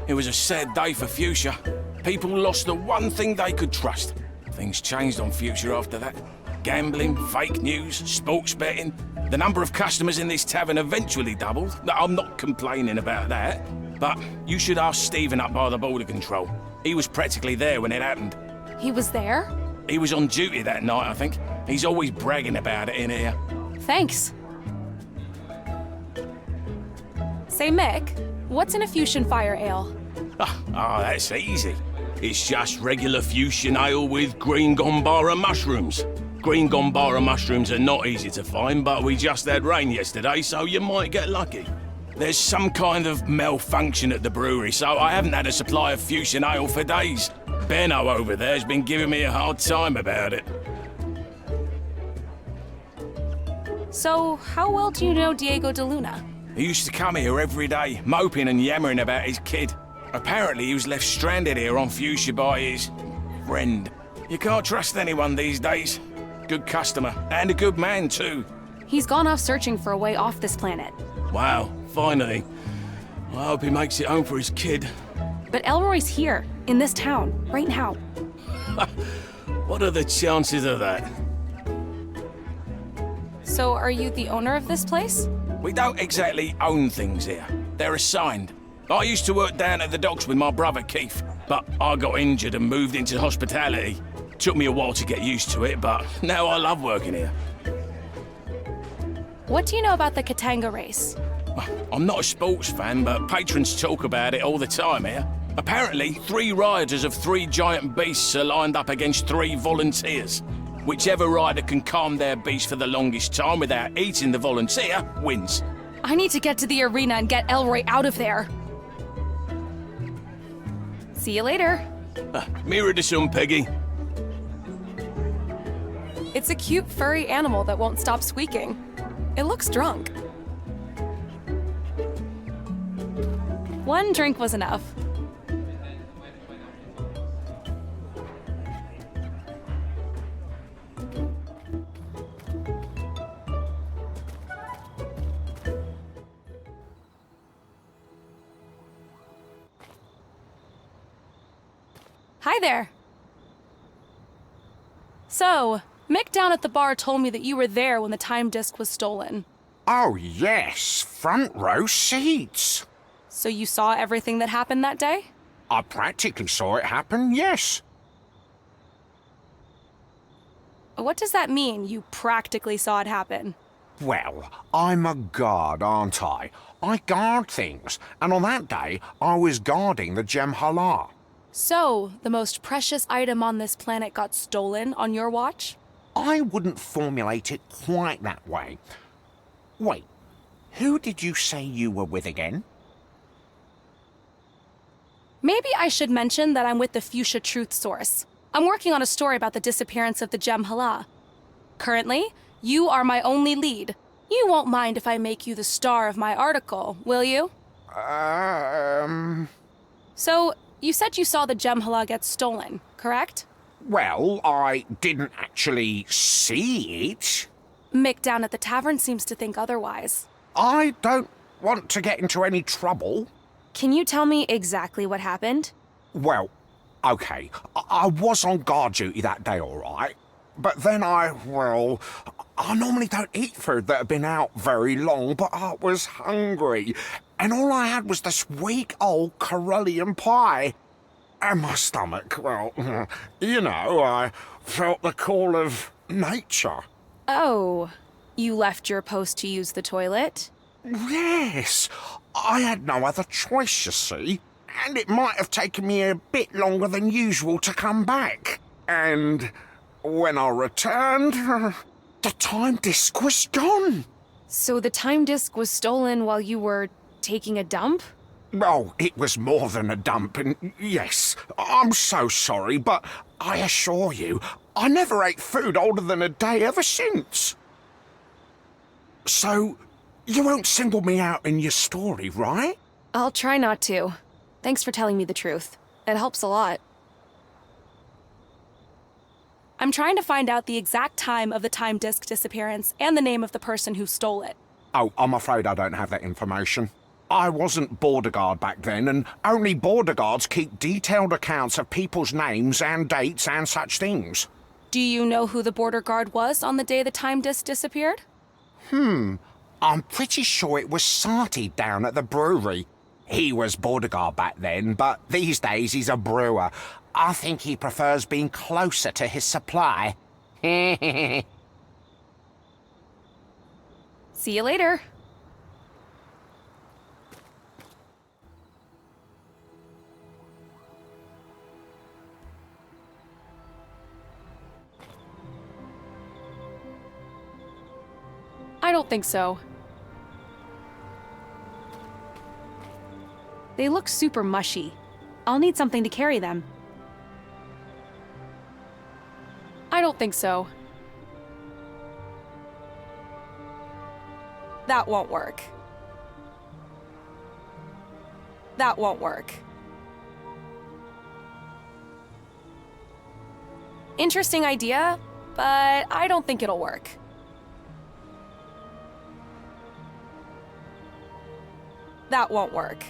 It was a sad day for Fuchsia. People lost the one thing they could trust. Things changed on Fuchsia after that. Gambling, fake news, sports betting. The number of customers in this tavern eventually doubled. I'm not complaining about that. But you should ask Stephen up by the border control. He was practically there when it happened. He was there? He was on duty that night, I think. He's always bragging about it in here. Thanks. Say, Mick, what's in a fusion fire ale? Oh, that's easy. It's just regular fusion ale with green gombara mushrooms. Green gombara mushrooms are not easy to find, but we just had rain yesterday, so you might get lucky. There's some kind of malfunction at the brewery, so I haven't had a supply of fusion ale for days. Benno over there's been giving me a hard time about it. So, how well do you know Diego de Luna? He used to come here every day, moping and yammering about his kid. Apparently he was left stranded here on Fuchsia by his friend. You can't trust anyone these days. Good customer, and a good man too. He's gone off searching for a way off this planet. Wow, finally. I hope he makes it home for his kid. But Elroy's here, in this town, right now. What are the chances of that? So, are you the owner of this place? We don't exactly own things here. They're assigned. I used to work down at the docks with my brother Keith, but I got injured and moved into hospitality. Took me a while to get used to it, but now I love working here. What do you know about the Katanga race? I'm not a sports fan, but patrons talk about it all the time here. Apparently, 3 riders of 3 giant beasts are lined up against 3 volunteers. Whichever rider can calm their beast for the longest time without eating the volunteer wins. I need to get to the arena and get Elroy out of there. See you later. Mirror to some, Peggy. It's a cute furry animal that won't stop squeaking. It looks drunk. One drink was enough. Hi there. So, Mick down at the bar told me that you were there when the time disk was stolen. Oh, yes. Front row seats. So you saw everything that happened that day? I practically saw it happen, yes. What does that mean, you practically saw it happen? Well, I'm a guard, aren't I? I guard things, and on that day, I was guarding the Gem Hala. So, the most precious item on this planet got stolen on your watch? I wouldn't formulate it quite that way. Wait, who did you say you were with again? Maybe I should mention that I'm with the Fuchsia Truth Source. I'm working on a story about the disappearance of the Gem Hala. Currently, you are my only lead. You won't mind if I make you the star of my article, will you? So, you said you saw the Gem Hala get stolen, correct? Well, I didn't actually see it. Mick down at the tavern seems to think otherwise. I don't want to get into any trouble. Can you tell me exactly what happened? Well, okay, I was on guard duty that day, all right. But then I normally don't eat food that had been out very long, but I was hungry. And all I had was this weak old Corullian pie. And my stomach, well, you know, I felt the call of nature. Oh, you left your post to use the toilet? Yes, I had no other choice, you see. And it might have taken me a bit longer than usual to come back. And when I returned, the time disk was gone. So the time disk was stolen while you were taking a dump? Oh, it was more than a dump, and yes, I'm so sorry, but I assure you, I never ate food older than a day ever since. So, you won't single me out in your story, right? I'll try not to. Thanks for telling me the truth. It helps a lot. I'm trying to find out the exact time of the time disk disappearance and the name of the person who stole it. Oh, I'm afraid I don't have that information. I wasn't border guard back then, and only border guards keep detailed accounts of people's names and dates and such things. Do you know who the border guard was on the day the time disk disappeared? I'm pretty sure it was Sati down at the brewery. He was border guard back then, but these days he's a brewer. I think he prefers being closer to his supply. See you later. I don't think so. They look super mushy. I'll need something to carry them. I don't think so. That won't work. That won't work. Interesting idea, but I don't think it'll work. That won't work.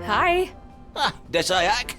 Hi. Desayak?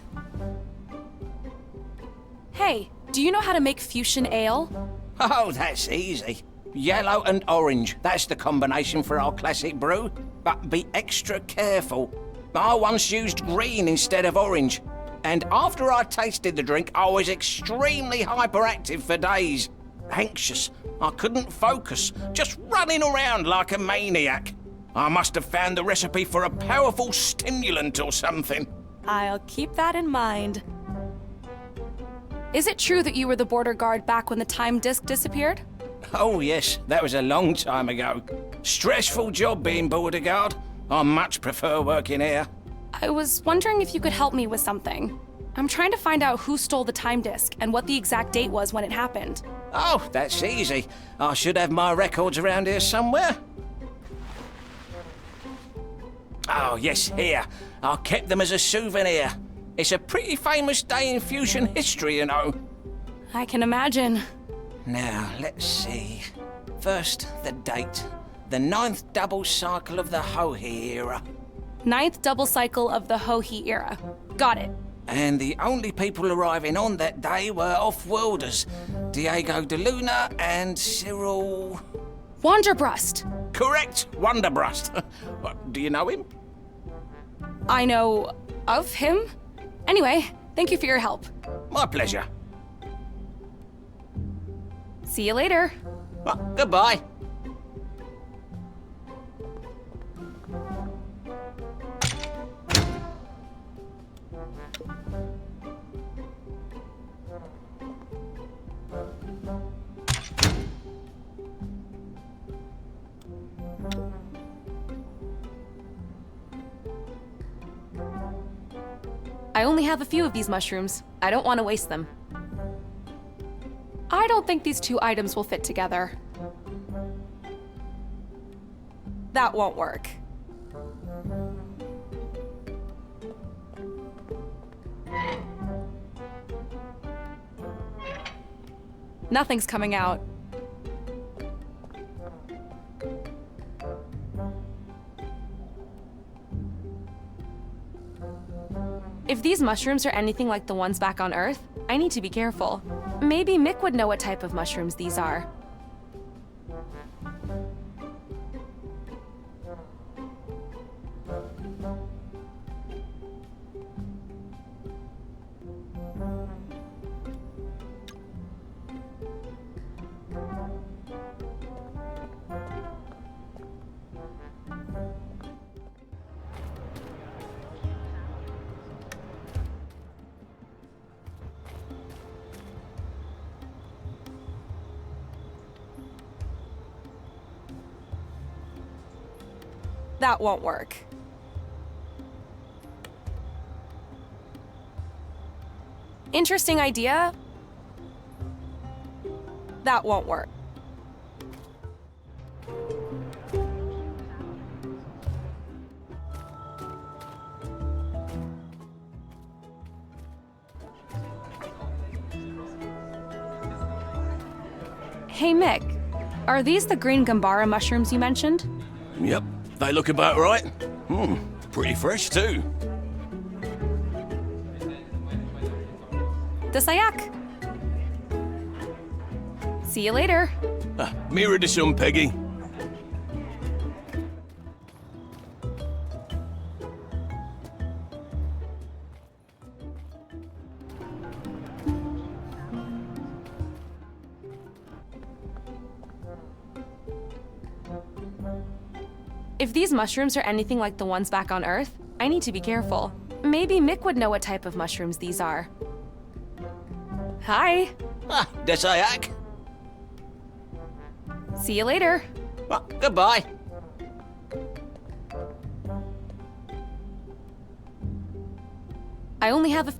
Hey, do you know how to make fusion ale? Oh, that's easy. Yellow and orange. That's the combination for our classic brew. But be extra careful. I once used green instead of orange. And after I tasted the drink, I was extremely hyperactive for days. anxious. I couldn't focus, just running around like a maniac. I must have found the recipe for a powerful stimulant or something. I'll keep that in mind. Is it true that you were the border guard back when the time disk disappeared? Oh yes, that was a long time ago. Stressful job being border guard. I much prefer working here. I was wondering if you could help me with something. I'm trying to find out who stole the time disk and what the exact date was when it happened. Oh, that's easy. I should have my records around here somewhere. Oh, yes, here. I kept them as a souvenir. It's a pretty famous day in fusion history, you know. I can imagine. Now, let's see. First, the date. The 9th double cycle of the Hohe era. 9th double cycle of the Hohe era. Got it. And the only people arriving on that day were off-worlders. Diego de Luna and Cyril... Wonderbrust. Correct, Wonderbrust. What, do you know him? I know of him. Anyway, thank you for your help. My pleasure. See you later. Goodbye. I only have a few of these mushrooms. I don't want to waste them. I don't think these two items will fit together. That won't work. Nothing's coming out. If these mushrooms are anything like the ones back on Earth, I need to be careful. Maybe Mick would know what type of mushrooms these are. That won't work. Interesting idea. That won't work. Hey Mick, are these the green gambara mushrooms you mentioned? Yep, they look about right. Pretty fresh too. Dasayak. See you later. Mira de sun, Peggy. If these mushrooms are anything like the ones back on Earth, I need to be careful. Maybe Mick would know what type of mushrooms these are. Hi. Dasayak. See you later. Goodbye. I only have a...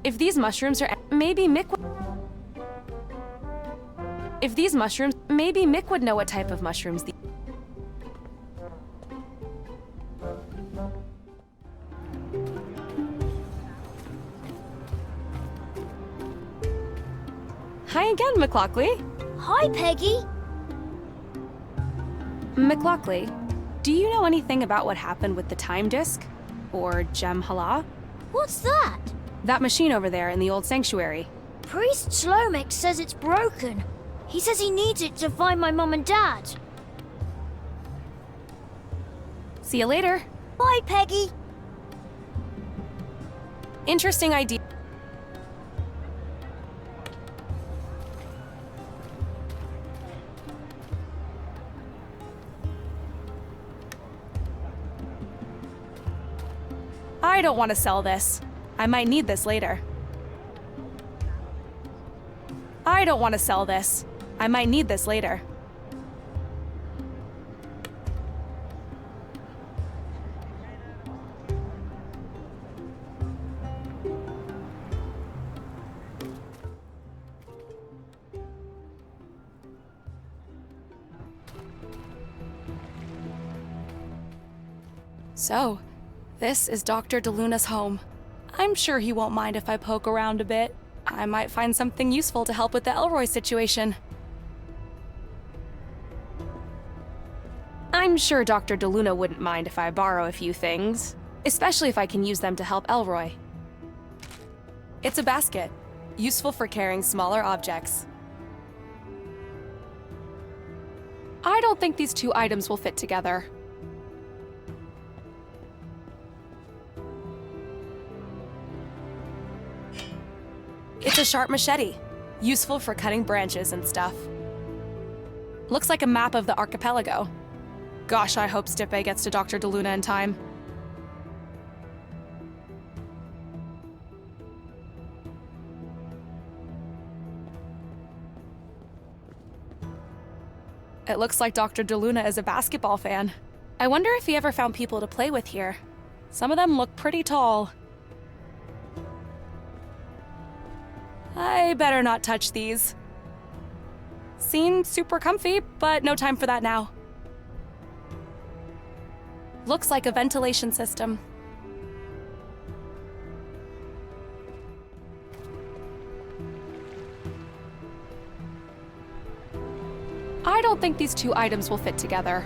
If these mushrooms are... Maybe Mick would... If these mushrooms... Maybe Mick would know what type of mushrooms these... Hi again, McLaughlin. Hi, Peggy. McLaughlin, do you know anything about what happened with the time disk? Or Gem Hala? What's that? That machine over there in the old sanctuary. Priest Slomek says it's broken. He says he needs it to find my mum and dad. See you later. Bye, Peggy. Interesting idea. I don't want to sell this. I might need this later. I don't want to sell this. I might need this later. So, this is Dr. DeLuna's home. I'm sure he won't mind if I poke around a bit. I might find something useful to help with the Elroy situation. I'm sure Dr. DeLuna wouldn't mind if I borrow a few things, especially if I can use them to help Elroy. It's a basket, useful for carrying smaller objects. I don't think these two items will fit together. It's a sharp machete, useful for cutting branches and stuff. Looks like a map of the archipelago. Gosh, I hope Stipe gets to Dr. DeLuna in time. It looks like Dr. DeLuna is a basketball fan. I wonder if he ever found people to play with here. Some of them look pretty tall. I better not touch these. Seem super comfy, but no time for that now. Looks like a ventilation system. I don't think these two items will fit together.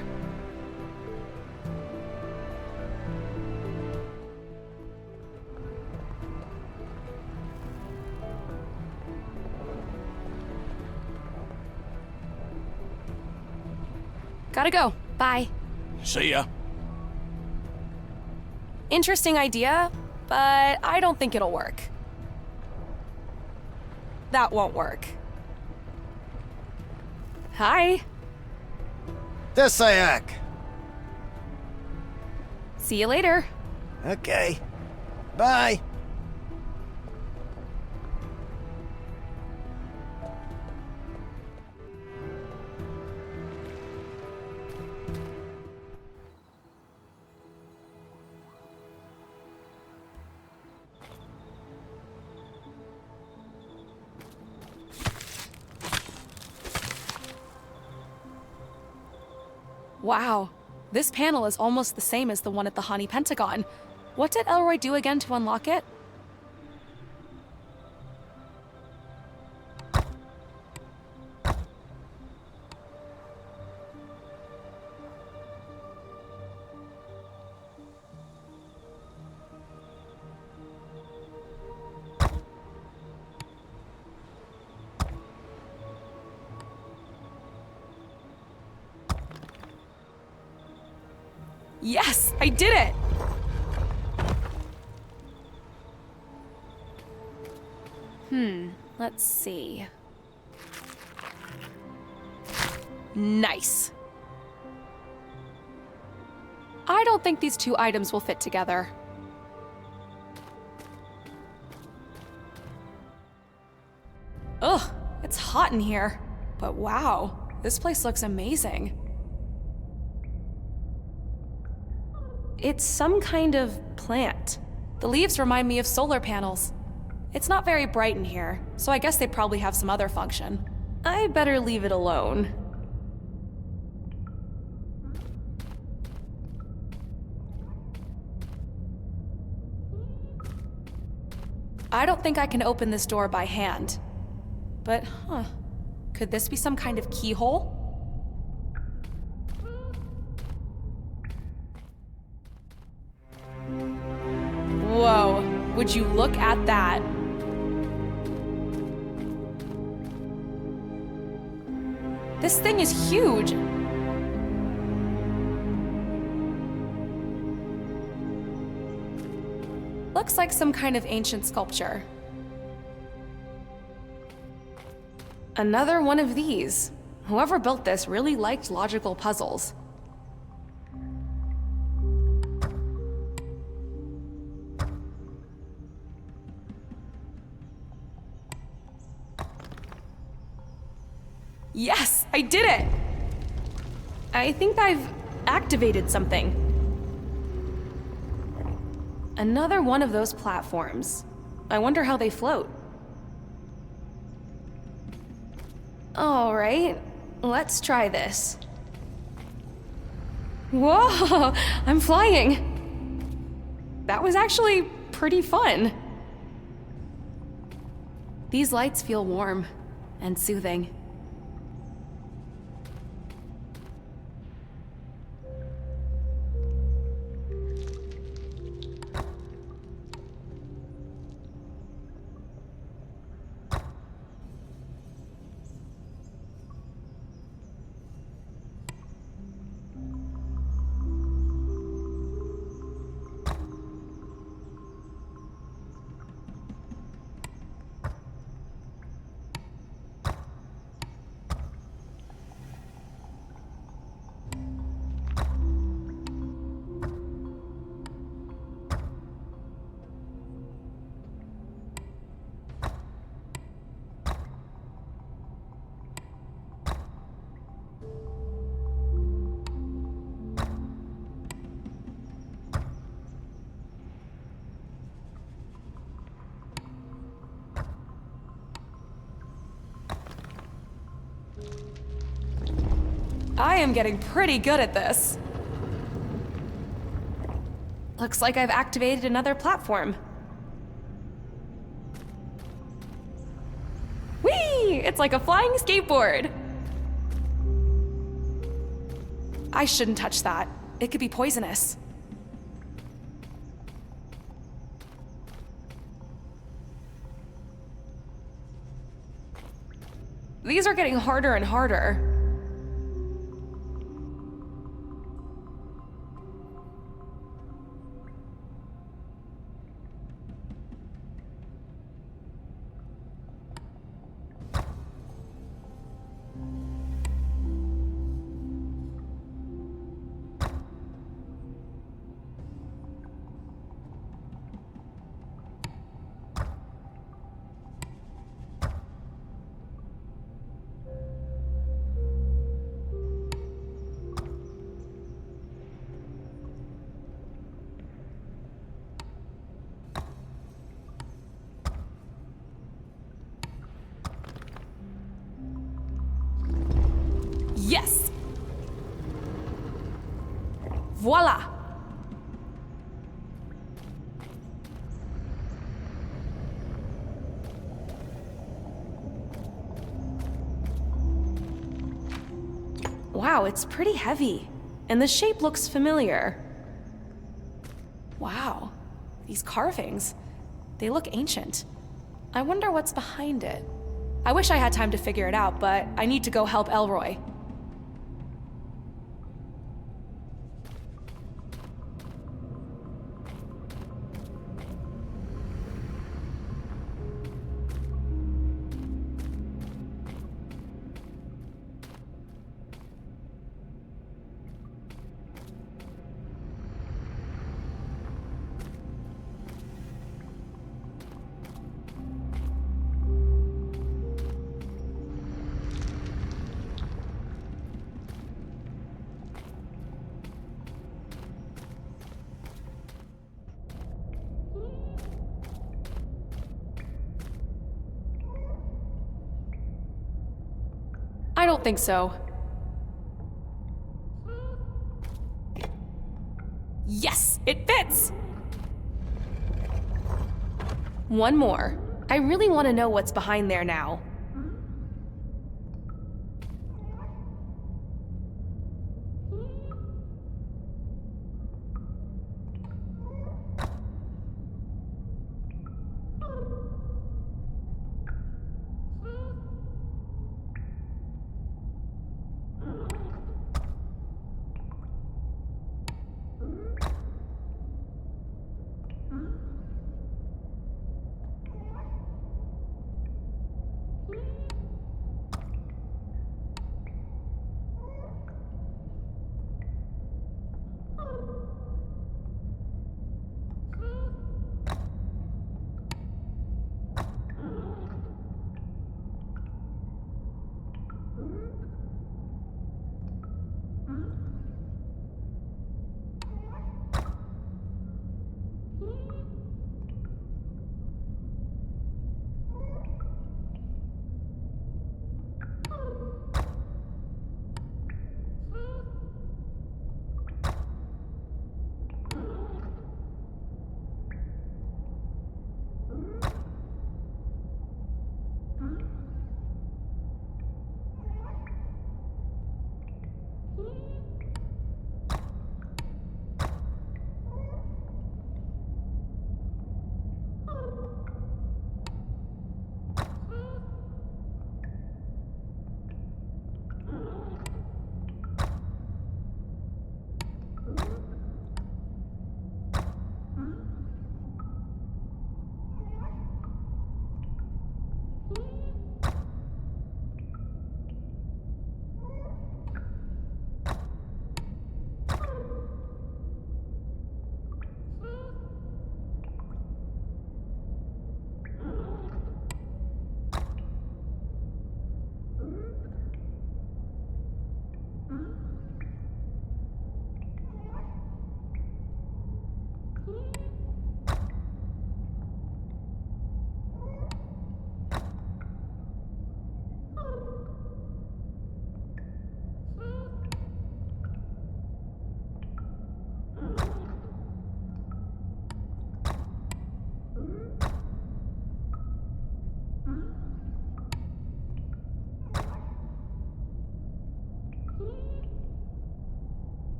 Gotta go. Bye. See ya. Interesting idea, but I don't think it'll work. That won't work. Hi. Desayak. See you later. Okay. Bye. Wow, this panel is almost the same as the one at the Hani Pentagon. What did Elroy do again to unlock it? Yes, I did it! Let's see. Nice. I don't think these two items will fit together. Ugh, it's hot in here. But wow, this place looks amazing. It's some kind of plant. The leaves remind me of solar panels. It's not very bright in here, so I guess they probably have some other function. I better leave it alone. I don't think I can open this door by hand. But, could this be some kind of keyhole? Whoa, would you look at that? This thing is huge. Looks like some kind of ancient sculpture. Another one of these. Whoever built this really liked logical puzzles. Yes, I did it! I think I've activated something. Another one of those platforms. I wonder how they float. All right, let's try this. Whoa, I'm flying. That was actually pretty fun. These lights feel warm and soothing. I am getting pretty good at this. Looks like I've activated another platform. Whee! It's like a flying skateboard. I shouldn't touch that. It could be poisonous. These are getting harder and harder. Yes! Voila! Wow, it's pretty heavy. And the shape looks familiar. Wow, these carvings. They look ancient. I wonder what's behind it. I wish I had time to figure it out, but I need to go help Elroy. I don't think so. Yes, it fits! One more. I really want to know what's behind there now.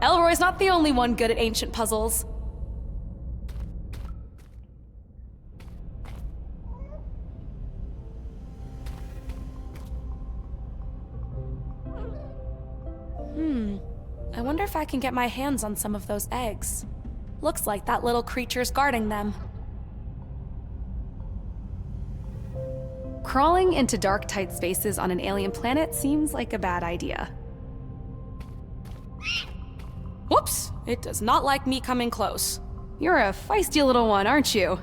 Elroy's not the only one good at ancient puzzles. I wonder if I can get my hands on some of those eggs. Looks like that little creature's guarding them. Crawling into dark, tight spaces on an alien planet seems like a bad idea. Whoops! It does not like me coming close. You're a feisty little one, aren't you?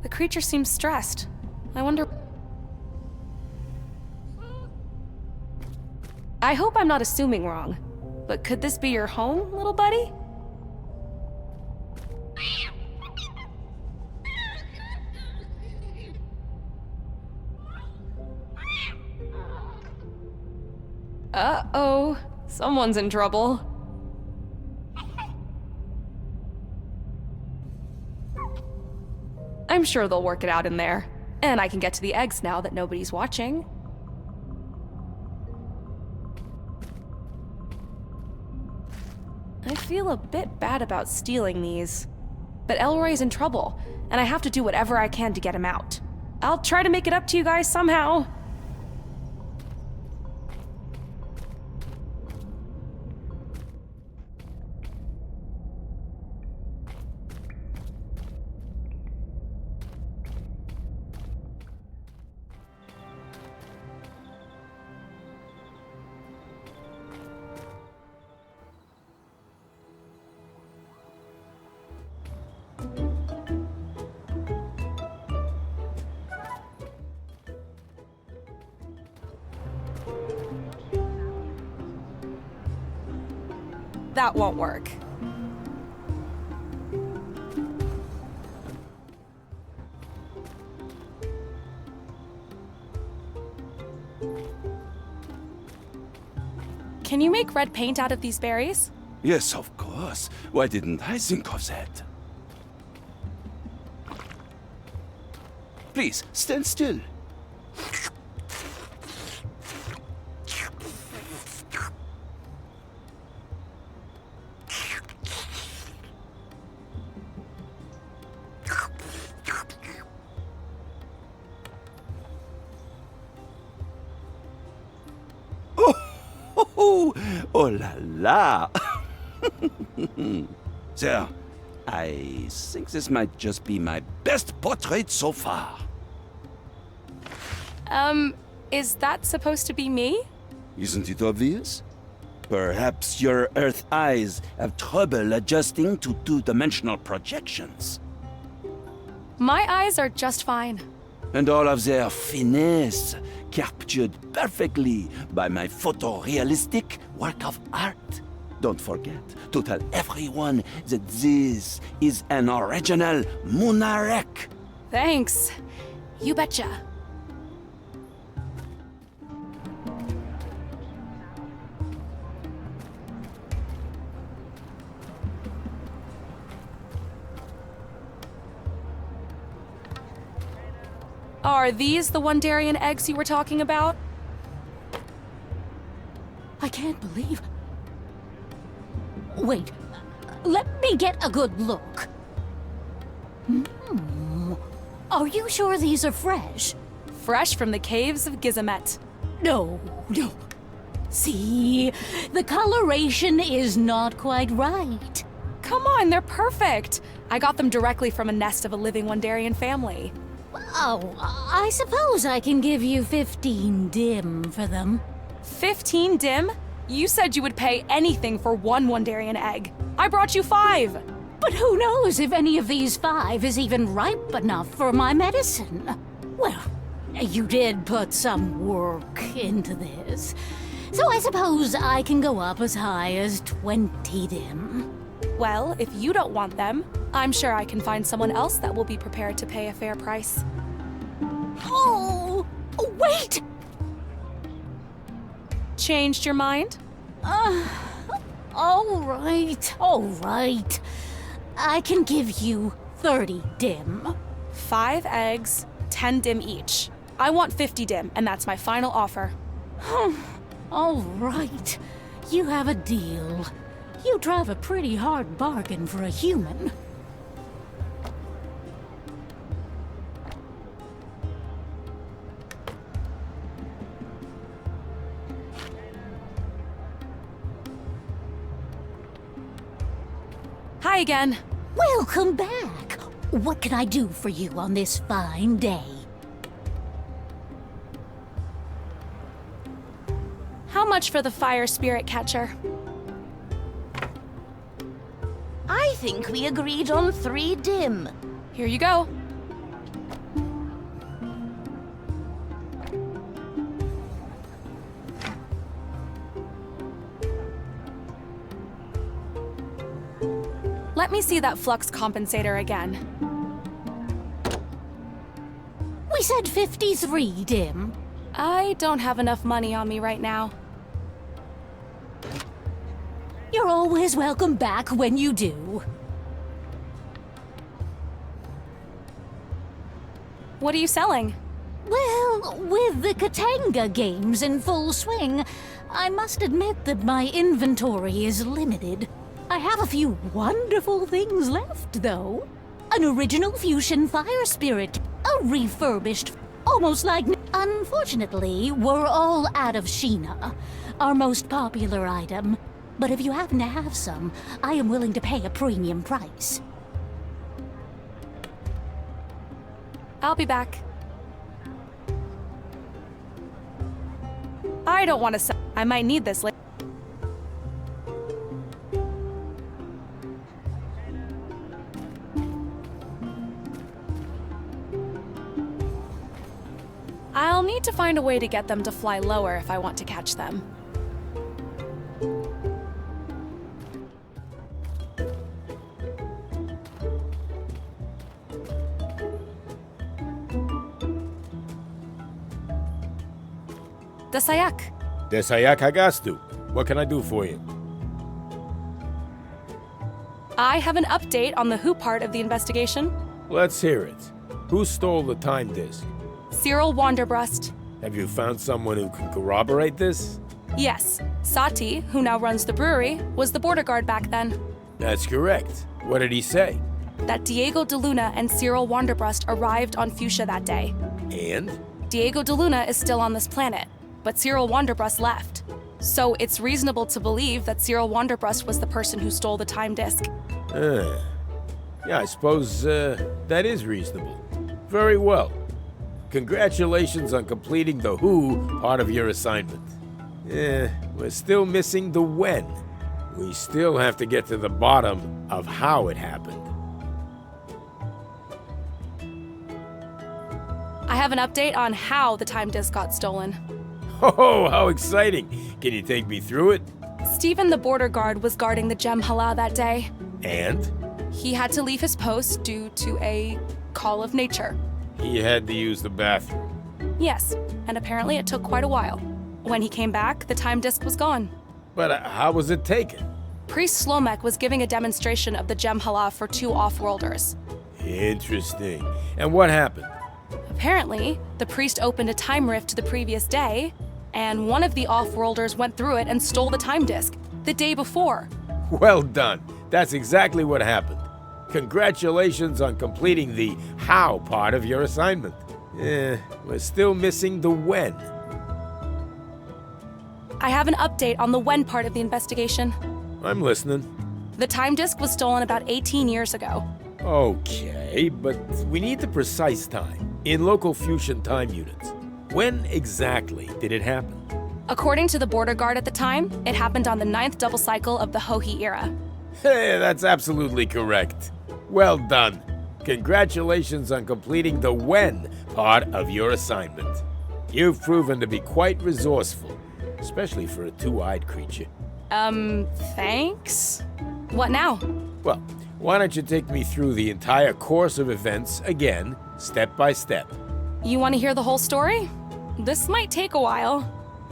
The creature seems stressed. I wonder... I hope I'm not assuming wrong, but could this be your home, little buddy? Uh-oh, someone's in trouble. I'm sure they'll work it out in there. And I can get to the eggs now that nobody's watching. I feel a bit bad about stealing these. But Elroy's in trouble, and I have to do whatever I can to get him out. I'll try to make it up to you guys somehow. That won't work. Can you make red paint out of these berries? Yes, of course. Why didn't I think of that? Please, stand still. Oh la la! Sir, I think this might just be my best portrait so far. Is that supposed to be me? Isn't it obvious? Perhaps your Earth eyes have trouble adjusting to two-dimensional projections. My eyes are just fine. And all of their finesse captured perfectly by my photorealistic work of art. Don't forget to tell everyone that this is an original Munarek. Thanks. You betcha. Are these the Wondarian eggs you were talking about? I can't believe... Wait, let me get a good look. Are you sure these are fresh? Fresh from the caves of Gizamet. No. See, the coloration is not quite right. Come on, they're perfect. I got them directly from a nest of a living Wondarian family. Oh, I suppose I can give you 15 dim for them. 15 dim? You said you would pay anything for one Wondarian egg. I brought you 5. But who knows if any of these 5 is even ripe enough for my medicine? Well, you did put some work into this. So I suppose I can go up as high as 20 dim. Well, if you don't want them, I'm sure I can find someone else that will be prepared to pay a fair price. Oh, wait! Changed your mind? All right. I can give you 30 dim. 5 eggs, 10 dim each. I want 50 dim, and that's my final offer. All right. You have a deal. You drive a pretty hard bargain for a human. Hi again. Welcome back. What can I do for you on this fine day? How much for the fire spirit catcher? I think we agreed on 3 dim. Here you go. Let me see that flux compensator again. We said 53 dim. I don't have enough money on me right now. You're always welcome back when you do. What are you selling? Well, with the Katanga games in full swing, I must admit that my inventory is limited. I have a few wonderful things left, though. An original fusion fire spirit, a refurbished, almost like... Unfortunately, we're all out of Sheena, our most popular item. But if you happen to have some, I am willing to pay a premium price. I'll be back. I don't want to sell. I might need this later. I'll need to find a way to get them to fly lower if I want to catch them. Desayak. Desayak Hagastu. What can I do for you? I have an update on the who part of the investigation. Let's hear it. Who stole the time disk? Cyril Wanderbrust. Have you found someone who can corroborate this? Yes. Sati, who now runs the brewery, was the border guard back then. That's correct. What did he say? That Diego de Luna and Cyril Wanderbrust arrived on Fuchsia that day. And? Diego de Luna is still on this planet, but Cyril Wanderbrust left. So it's reasonable to believe that Cyril Wanderbrust was the person who stole the time disk. Yeah, I suppose that is reasonable. Very well. Congratulations on completing the who part of your assignment. We're still missing the when. We still have to get to the bottom of how it happened. I have an update on how the time disk got stolen. Oh, how exciting! Can you take me through it? Stephen the border guard was guarding the Gem Hala that day. And? He had to leave his post due to a call of nature. He had to use the bathroom. Yes, and apparently it took quite a while. When he came back, the time disk was gone. But how was it taken? Priest Slomek was giving a demonstration of the Gem Hala for 2 off-worlders. Interesting. And what happened? Apparently, the priest opened a time rift to the previous day, and one of the off-worlders went through it and stole the time disk the day before. Well done. That's exactly what happened. Congratulations on completing the how part of your assignment. We're still missing the when. I have an update on the when part of the investigation. I'm listening. The time disk was stolen about 18 years ago. Okay, but we need the precise time in local fusion time units. When exactly did it happen? According to the border guard at the time, it happened on the 9th double cycle of the Hohi era. Hey, that's absolutely correct. Well done. Congratulations on completing the when part of your assignment. You've proven to be quite resourceful, especially for a 2-eyed creature. Thanks? What now? Well, why don't you take me through the entire course of events again, step by step? You want to hear the whole story? This might take a while.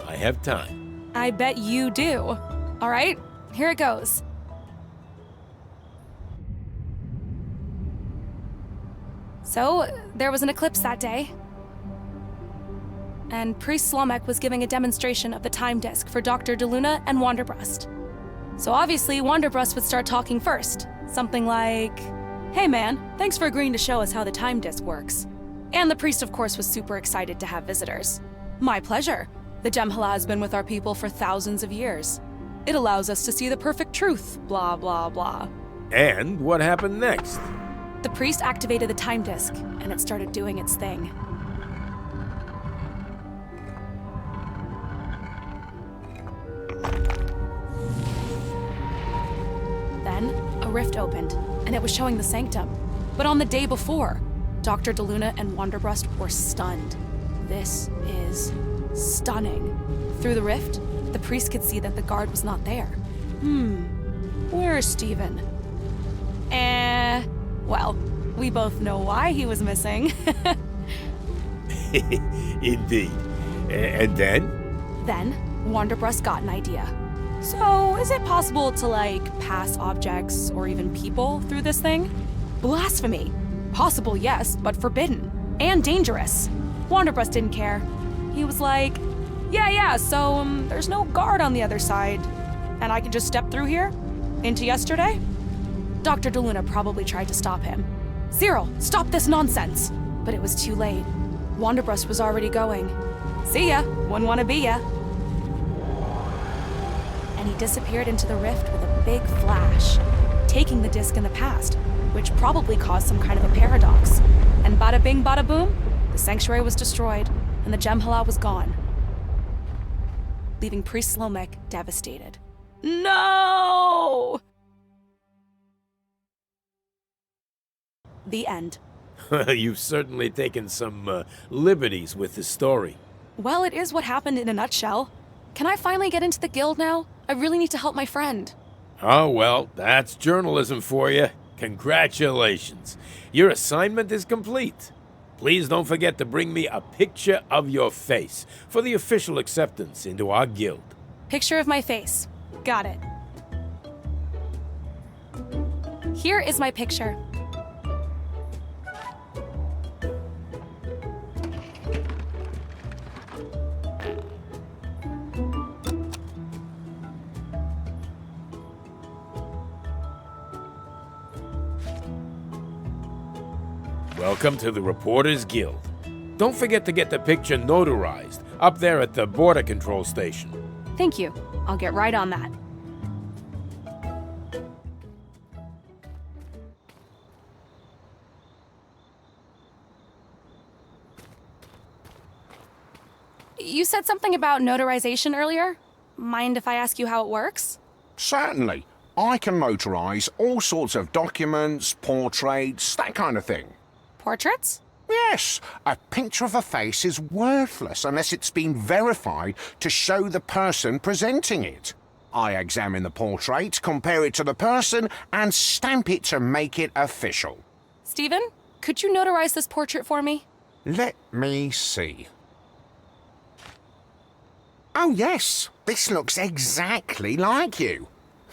I have time. I bet you do. All right, here it goes. So, there was an eclipse that day. and Priest Slomek was giving a demonstration of the time disk for Dr. DeLuna and Wanderbrust. So obviously, Wanderbrust would start talking first. Something like, "Hey man, thanks for agreeing to show us how the time disk works." And the priest, of course, was super excited to have visitors. "My pleasure. The Gemhala has been with our people for thousands of years. It allows us to see the perfect truth, blah, blah, blah." And what happened next? The priest activated the time disk, and it started doing its thing. Then, a rift opened, and it was showing the sanctum. But on the day before, Dr. DeLuna and Wanderbrust were stunned. This is stunning. Through the rift, the priest could see that the guard was not there. Where is Stephen? Well, we both know why he was missing. Indeed. And then? Then, Wanderbrust got an idea. "So, is it possible to, pass objects or even people through this thing?" Blasphemy! Possible, yes, but forbidden. And dangerous. Wanderbrust didn't care. He was like, so, there's no guard on the other side. And I can just step through here? Into yesterday? Dr. DeLuna probably tried to stop him. "Cyril, stop this nonsense!" But it was too late. Wanderbrust was already going. "See ya, wouldn't want to be ya." And he disappeared into the rift with a big flash, taking the disk in the past, which probably caused some kind of a paradox. And bada bing, bada boom, the sanctuary was destroyed, and the Gemhala was gone, leaving Priest Slomek devastated. No! The end. You've certainly taken some liberties with the story. Well, it is what happened in a nutshell. Can I finally get into the guild now? I really need to help my friend. Oh, well, that's journalism for you. Congratulations. Your assignment is complete. Please don't forget to bring me a picture of your face for the official acceptance into our guild. Picture of my face. Got it. Here is my picture. Welcome to the Reporters Guild. Don't forget to get the picture notarized up there at the border control station. Thank you. I'll get right on that. You said something about notarization earlier? Mind if I ask you how it works? Certainly. I can notarize all sorts of documents, portraits, that kind of thing. Portraits? Yes. A picture of a face is worthless unless it's been verified to show the person presenting it. I examine the portrait, compare it to the person, and stamp it to make it official. Stephen, could you notarize this portrait for me? Let me see. Oh yes, this looks exactly like you.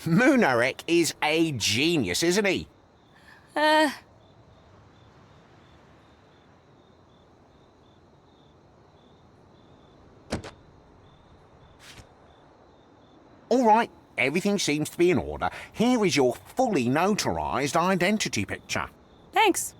Munarek is a genius, isn't he? All right, everything seems to be in order. Here is your fully notarized identity picture. Thanks.